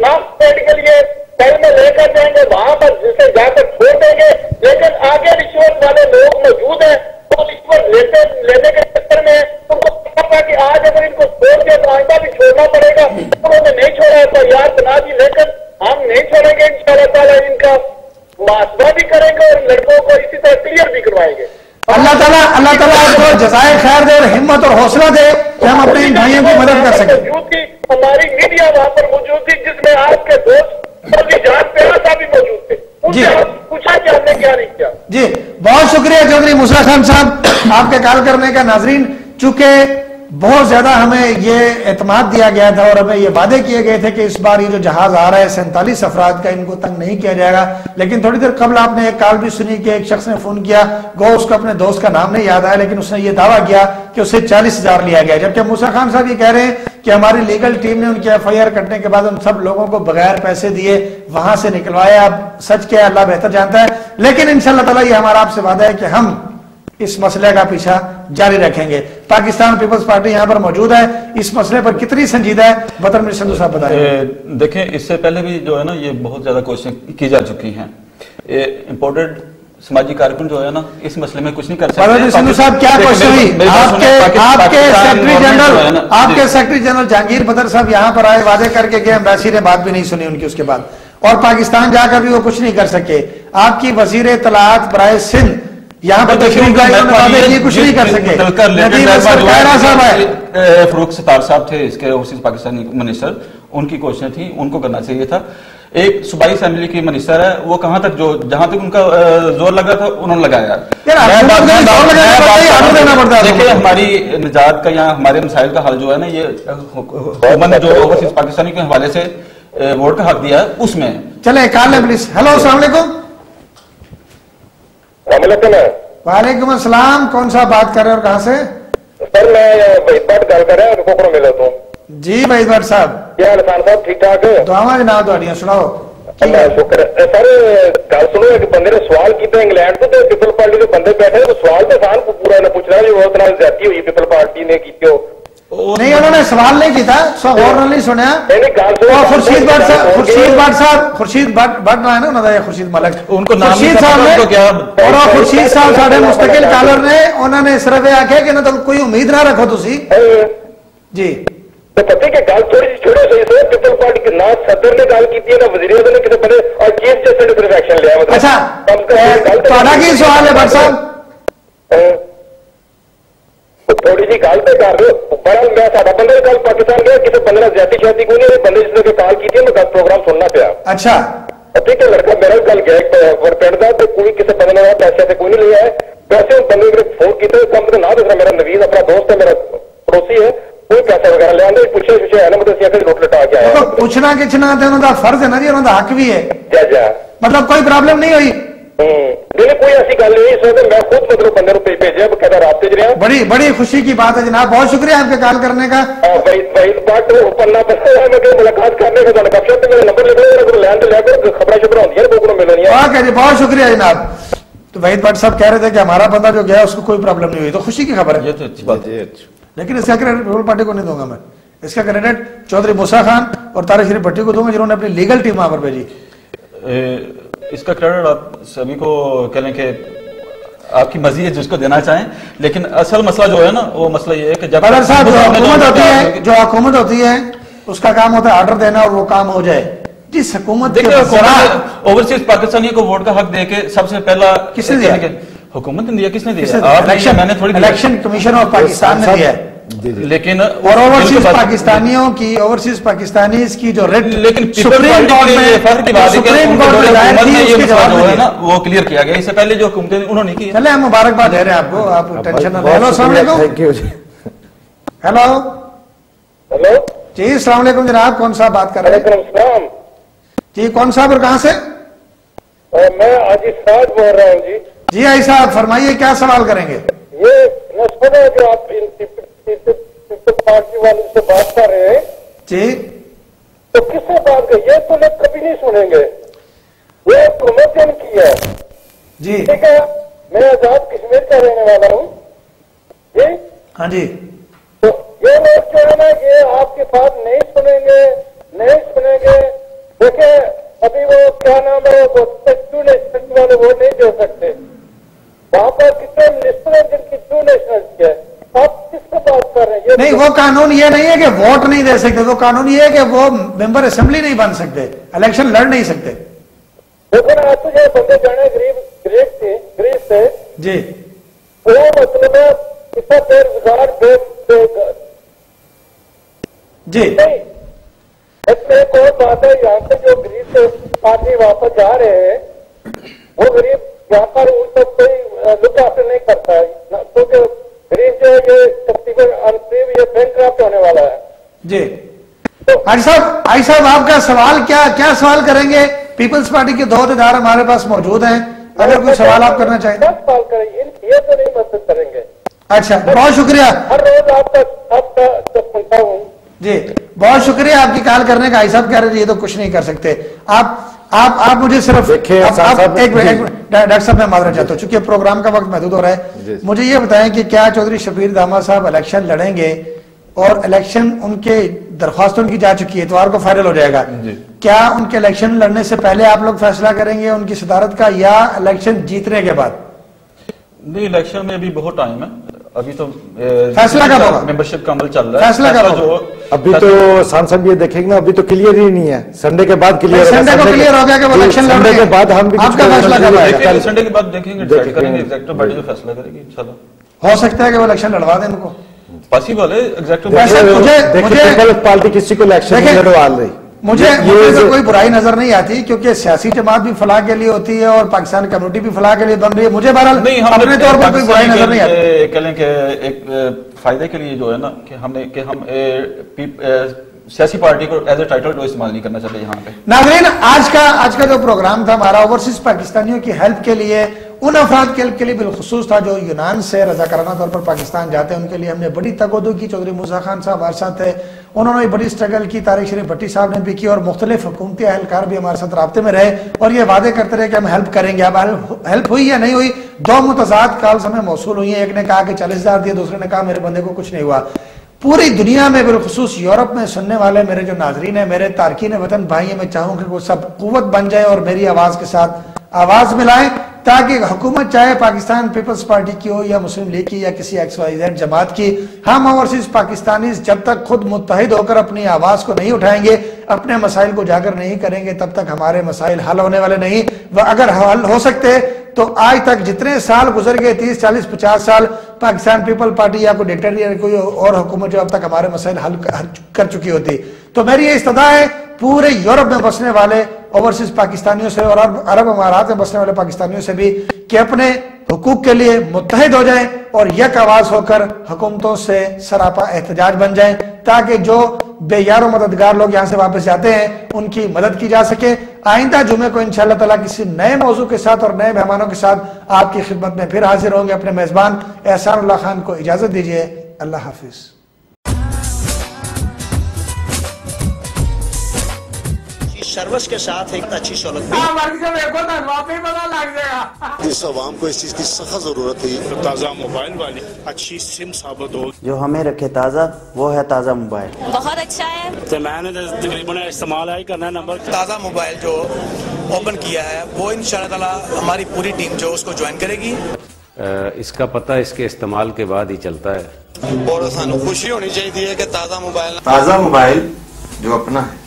لاسٹ کے لیے کل میں لے کر جائیں گے وہاں پر جسے جا کر چھوڑ دیں گے, لیکن آگے رشوت والے لوگ موجود ہیں, وہ رشوت لینے کے چکر میں ان کو پتا تھا کہ آج اگر ان کو چھوڑ دیا تو آئندہ بھی چھوڑنا پڑے گا. انہوں نے نہیں چھوڑا تو یار بنا دی, لیکن ہم نہیں چھوڑیں گے انشاءاللہ تعالیٰ. ان کا محاسبہ بھی کریں گے اور لڑکوں کو اسی طرح کلیئر بھی کروائیں گے. اللہ تعالیٰ آپ کو جزائے خیر دے اور ہمت اور حوصلہ دے کہ ہم اپنے ان بھائیوں کی مدد کر سکیں. ہماری میڈیا وہاں پر موجود تھی جس میں آپ کے دوست جہاں پیارا صاحب بھی موجود تھے, جی پوچھا کہ ہم نے کیا نہیں کیا. جی بہت شکریہ چودھری موسیٰ خان صاحب آپ کے کال کرنے کا. ناظرین چونکہ بہت زیادہ ہمیں یہ اعتماد دیا گیا تھا اور ہمیں یہ وعدے کیے گئے تھے کہ اس بار یہ جو جہاز آ رہا ہے 47 افراد کا, ان کو تنگ نہیں کیا جائے گا, لیکن تھوڑی دیر قبل آپ نے ایک کال بھی سنی کہ ایک شخص نے فون کیا, گو اس کو اپنے دوست کا نام نہیں یاد آیا, لیکن اس نے یہ دعویٰ کیا کہ اسے 40,000 لیا گیا, جبکہ موسیٰ خان صاحب یہ کہہ رہے ہیں کہ ہماری لیگل ٹیم نے ان کی FIR کٹنے کے بعد ان سب لوگوں کو بغیر پیسے دیے وہاں سے نکلوایا. اب سچ کیا اللہ بہتر جانتا ہے, لیکن انشاءاللہ تعالیٰ یہ ہمارا آپ سے وعدہ ہے کہ ہم اس مسئلے کا پیچھا جاری رکھیں گے. پاکستان پیپلز پارٹی یہاں پر موجود ہے, اس مسئلے پر کتنی سنجیدہ ہے بطر میر سندھو صاحب بتائیں. دیکھیں اس سے پہلے بھی جو ہے نا یہ بہت زیادہ کوششیں کی جا چکی ہیں. امپورٹڈ سماجی کارکن جو ہے نا اس مسئلے میں کچھ نہیں کر سکتے. بطر میر سندھو صاحب کیا کوشش ہوئی؟ آپ کے سیکرٹری جنرل جہانگیر بدر صاحب یہاں پر آئے, وعدے کر کے گئے, ایمبیسی نے بات بھی نہیں سنی ان کی اس کے بعد, اور پاکستان جا کر بھی وہ کچھ نہیں کر سکے. آپ کی وزیر اطلاعات برائے سندھ یہاں پر تشریف لائے کچھ نہیں کر سکے. فروخ ستار صاحب تھے اس کے اوورسیز پاکستانی منسٹر, ان کی کوششیں تھیں, ان کو کرنا چاہیے تھا. ایک صوبائی اسمبلی کی منسٹر ہے, وہ کہاں تک جہاں تک ان کا زور لگا تھا انہوں نے لگایا. دیکھیں ہماری نجات کا یا ہمارے مسائل کا حل جو ہے نا, یہ حکومت جو اوورسیز پاکستانی کے حوالے سے ووٹ کا حق دیا ہے اس میں. چلے کال ہے پلیز. ہیلو السلام علیکم. وعلیکم السلام. کون سا بات کر رہے ہیں اور کہاں سے؟ سر میں وحید بٹ گل کر رہا ہوں, کوکڑوں میں لیتا ہوں. جی وحید بٹ صاحب, کیا حال خان صاحب, ٹھیک ٹھاک ہے؟ دعوا جناب تھوڑیاں سناؤ. اللہ شکر ہے. سر گل سنو, ایک بندے نے سوال کیا انگلینڈ تو پیپل پارٹی کے بندے بیٹھے, تو سوال تو سال کو پورا پوچھ رہا ہے بہت نال زیادتی ہوئی پیپل پارٹی نے کی. نہیں انہوں نے سوال نہیں کیتا, غور نہیں سنیا. خورشید بٹ صاحب, خورشید بٹ ہے نا انہوں نے, خورشید ملک, ان کو خورشید صاحب نے, اور خورشید صاحب ساڑھے مستقل کالر نے, انہوں نے صرف یہ آکھیا کہ نہ کوئی امید نہ رکھو تسی. جی تو پتہ کہ گل تھوڑی سی چھوڑو صحیح سے, پیپل پارٹی کے نہ صدر نے گل کی ہے نہ وزیر اعظم نے کسی بندے, اور چیف جسٹس نے صرف ایکشن لیا. اچھا تھوڑا کی سوال ہے بٹ صاحب؟ تھوڑی سی گل پہ کر دو. بڑا میں ساڈا بندہ کل پاکستان گیا, کسی بندے نے زیادتی شیادتی کوئی نہیں, بندے جس نے کال کی تھی میں پروگرام سننا پیا. اچھا ٹھیک ہے, لڑکا میرا کل گیا پنڈ کا, تو کوئی کسی بندے نے پیسے سے کوئی نہیں لیا ہے. پیسے بندے نے فون کیتے, کم سے نہ دوسرا میرا نویز اپنا دوست ہے, میرا پڑوسی ہے, کوئی پیسہ وغیرہ لے آنے پوچھے ہے نا, مطلب کہ لوٹ لٹا کے آیا. پوچھنا کچنا تو انہوں کا فرض ہے نا جی, انہوں کا حق بھی ہے. مطلب کوئی پرابلم نہیں ہوئی؟ نہیں کوئی ایسی گل نہیں سر, میں خود مطلب بندے کو بھیجا, بقاعدہ رابطے چ رہا. بڑی بڑی خوشی کی بات ہے جناب, بہت شکریہ آپ کے کال کرنے کا. وحید بٹ پلنا پسند ہے, میں ملاقات کرنے کا بخشا, تو میرا نمبر لکھو, لین تو لے کر خبریں شبریں ہوتی ہیں کوکڑوں میں لینی. اوکے جی, بہت شکریہ جناب. تو وحید بٹ صاحب کہہ رہے تھے کہ ہمارا بندہ جو گیا اس کو کوئی پرابلم نہیں ہوئی, تو خوشی کی خبر ہے. یہ تو اچھی بات ہے, لیکن اس کا کریڈٹ پیپل پارٹی کو نہیں دوں گا میں, اس کا کریڈٹ چودھری موسیٰ خان اور طارق شریف بھٹی کو دوں گا, جنہوں نے اپنی لیگل ٹیم وہاں پر بھیجی. اس کا کریڈٹ آپ سبھی کو کہہ لیں کہ آپ کی مرضی ہے جس کو دینا چاہیں, لیکن اصل مسئلہ جو ہے نا, وہ مسئلہ یہ ہے کہ جب صاحب جو حکومت ہوتی ہے اس کا کام ہوتا ہے آرڈر دینا, اور وہ کام ہو جائے. جس حکومت اوورسیز پاکستانیوں کو ووٹ کا حق دے کے سب سے پہلا کس نے دیا؟ حکومت نے دیا. کس نے دیا؟ میں نے تھوڑی الیکشن کمیشن آف پاکستان نے دیا ہے. لیکن اور اوورسیز پاکستانیوں کی, اوورسیز پاکستانیز کی جو ریٹ سپریم کورٹ میں وہ کلیئر کیا گیا, اس سے پہلے جو حکومتیں انہوں نے کی. چلے ہم مبارکباد دے رہے ہیں آپ کو, آپ ٹینشن نہ لیں. ہیلو السلام علیکم. ہیلو ہیلو جی السلام علیکم جناب, کون صاحب بات کر رہے ہیں؟ وعلیکم السلام جی, کون صاحب اور کہاں سے؟ میں عاجز سعد بول رہا ہوں. جی جی آئی صاحب فرمائیے, کیا سوال کریں گے؟ یہ مسئلہ ہے جو آپ پارٹی والوں سے بات کر رہے ہیں, جی تو کس سے بات کر, یہ تو لوگ کبھی نہیں سنیں گے, یہ پروموشن کی ہے. جی ٹھیک ہے, میں آزاد کشمیر کا رہنے والا ہوں. جی ہاں جی, تو یہ لوگ جو ہے نا, یہ آپ کی بات نہیں سنیں گے. دیکھیں ابھی وہ کیا نام ہے, وہ والے وہ نہیں دے سکتے. وہاں پر کتنے منسٹر ہیں جن کی 2 نیشنل ہے, آپ کس کو بات کر رہے ہیں؟ نہیں وہ قانون یہ نہیں ہے کہ ووٹ نہیں دے سکتے, وہ قانون یہ ہے کہ وہ ممبر اسمبلی نہیں بن سکتے, الیکشن لڑ نہیں سکتے. دیکھو نا, آپ تجھے بندے جانے گریب سے جی, وہ مطلب ہے اتنا بے روزگار جی. ایک اور بات ہے, یہاں پہ جو گریب سے آدمی واپس جا رہے ہیں, وہ غریب یہاں پر ان کو کوئی لک آفٹر نہیں کرتا ہے, کیونکہ غریب جو ہے یہ تقریباً یہ بینک کرپٹ ہونے والا ہے. جی آئی صاحب آپ کا سوال کیا سوال کریں گے؟ پیپلز پارٹی کے 2 عہدیدار ہمارے پاس موجود ہیں, اگر کوئی سوال آپ کرنا چاہیں. سوال کریں گے, یہ تو نہیں مدد کریں گے. اچھا بہت شکریہ, ہر روز آپ کا سنتا ہوں. جی بہت شکریہ آپ کی کال کرنے کا. آئی صاحب کہہ رہے یہ تو کچھ نہیں کر سکتے. آپ مجھے صرف ڈاکٹر صاحب میں معذرت چاہتا ہوں, چونکہ پروگرام کا وقت محدود ہو رہا ہے. مجھے یہ بتائیں کہ کیا چودھری شبیر داماد صاحب الیکشن لڑیں گے, اور الیکشن ان کے درخواست ان کی جا چکی ہے, اتوار کو فائنل ہو جائے گا, کیا ان کے الیکشن لڑنے سے پہلے آپ لوگ فیصلہ کریں گے ان کی صدارت کا, یا الیکشن جیتنے کے بعد؟ نہیں, الیکشن میں ابھی بہت ٹائم ہے, ابھی تو فیصلہ کب ہوگا؟ ممبرشپ کا عمل چل رہا ہے. فیصلہ کب ہوگا؟ ابھی تو سانسد یہ دیکھیں گے نا، ابھی تو کلیئر ہی نہیں ہے، سنڈے کے بعد کلیئر ہوگا، سنڈے کو کلیئر ہو گیا کہ وہ الیکشن لڑ رہے ہیں، سنڈے کے بعد ہم بھی آپ کا فیصلہ کب آئے گا؟ سنڈے کے بعد دیکھیں گے، ڈیسائیڈ کریں گے، ایگزیکٹو باڈی جو فیصلہ کرے گی انشاءاللہ۔ ہو سکتا ہے کہ وہ الیکشن لڑوا دیں ان کو، پاسبل ہے، ایگزیکٹو پارٹی کسی کو الیکشن نہیں لڑوا رہی۔ مجھے تو کوئی برائی نظر نہیں آتی، کیونکہ سیاسی جماعت بھی فلاح کے لیے ہوتی ہے اور پاکستان کمیونٹی بھی فلاح کے لیے بن رہی ہے، مجھے بہرحال اپنے طور پر کوئی برائی نظر نہیں آتی۔ کہہ لیں کہ ایک فائدے کے لیے جو ہے نا کہ ہم سیاسی پارٹی کو ایز اے ٹائٹل جو استعمال نہیں کرنا چاہتے یہاں پہ۔ ناظرین، آج کا جو پروگرام تھا ہمارا اوورسیز پاکستانیوں کی ہیلپ کے لیے، ان افراد کی ہیلپ کے لیے بالخصوص تھا جو یونان سے رضاکارانہ طور پر پاکستان جاتے ہیں، ان کے لیے ہم نے بڑی تگودو کی۔ چودھری موسیٰ خان صاحب ہمارے ساتھ تھے، انہوں نے بڑی سٹرگل کی، طارق شریف بھٹی صاحب نے بھی کی، اور مختلف حکومتی اہلکار بھی ہمارے ساتھ رابطے میں رہے اور یہ وعدے کرتے رہے کہ ہم ہیلپ کریں گے۔ اب ہیلپ ہوئی یا نہیں ہوئی، دو متضاد کالز ہمیں موصول ہوئی ہیں، ایک نے کہا کہ 40,000 دیے، دوسرے نے کہا میرے بندے کو کچھ نہیں ہوا۔ پوری دنیا میں بالخصوص یورپ میں سننے والے میرے جو ناظرین ہیں، میرے تارکین وطن بھائی ہیں، میں چاہوں کہ وہ سب قوت بن جائے اور میری آواز کے ساتھ آواز ملائیں، تاکہ حکومت چاہے پاکستان پیپلز پارٹی کی ہو یا مسلم لیگ کی یا کسی XYZ جماعت کی، ہم اوورسیز پاکستانیز جب تک خود متحد ہو کر اپنی آواز کو نہیں اٹھائیں گے، اپنے مسائل کو اجاگر نہیں کریں گے، تب تک ہمارے مسائل حل ہونے والے نہیں۔ اگر حل ہو سکتے تو آج تک جتنے سال گزر گئے، 30 40 50 سال، پاکستان پیپل پارٹی یا کوئی ڈکٹیٹر یا کوئی اور حکومت جو اب تک ہمارے مسائل حل کر چکی ہوتی۔ تو میری یہ استدعا ہے پورے یورپ میں بسنے والے اوورسیز پاکستانیوں سے اور عرب امارات میں بسنے والے پاکستانیوں سے بھی کہ اپنے حقوق کے لیے متحد ہو جائیں اور یک آواز ہو کر حکومتوں سے سراپا احتجاج بن جائیں، تاکہ جو بے یار و مددگار لوگ یہاں سے واپس جاتے ہیں ان کی مدد کی جا سکے۔ آئندہ جمعے کو انشاءاللہ تعالیٰ کسی نئے موضوع کے ساتھ اور نئے مہمانوں کے ساتھ آپ کی خدمت میں پھر حاضر ہوں گے۔ اپنے میزبان احسان اللہ خان کو اجازت دیجیے، اللہ حافظ۔ سروس کے ساتھ ایک اچھی سہولت بھی اس عوام کو اس چیز کی سخت ضرورت ہے۔ تازہ موبائل والی اچھی سم ثابت ہو، جو ہمیں رکھے تازہ وہ ہے تازہ موبائل، بہت اچھا ہے۔ تو میں نے تقریباً استعمال ہی کرنا نمبر تازہ موبائل جو اوپن کیا ہے وہ انشاءاللہ تعالی ہماری پوری ٹیم جو اس کو جوائن کرے گی۔ اس کا پتہ اس کے استعمال کے بعد ہی چلتا ہے، اور سانو خوشی ہونی چاہیے کہ تازہ موبائل جو اپنا ہے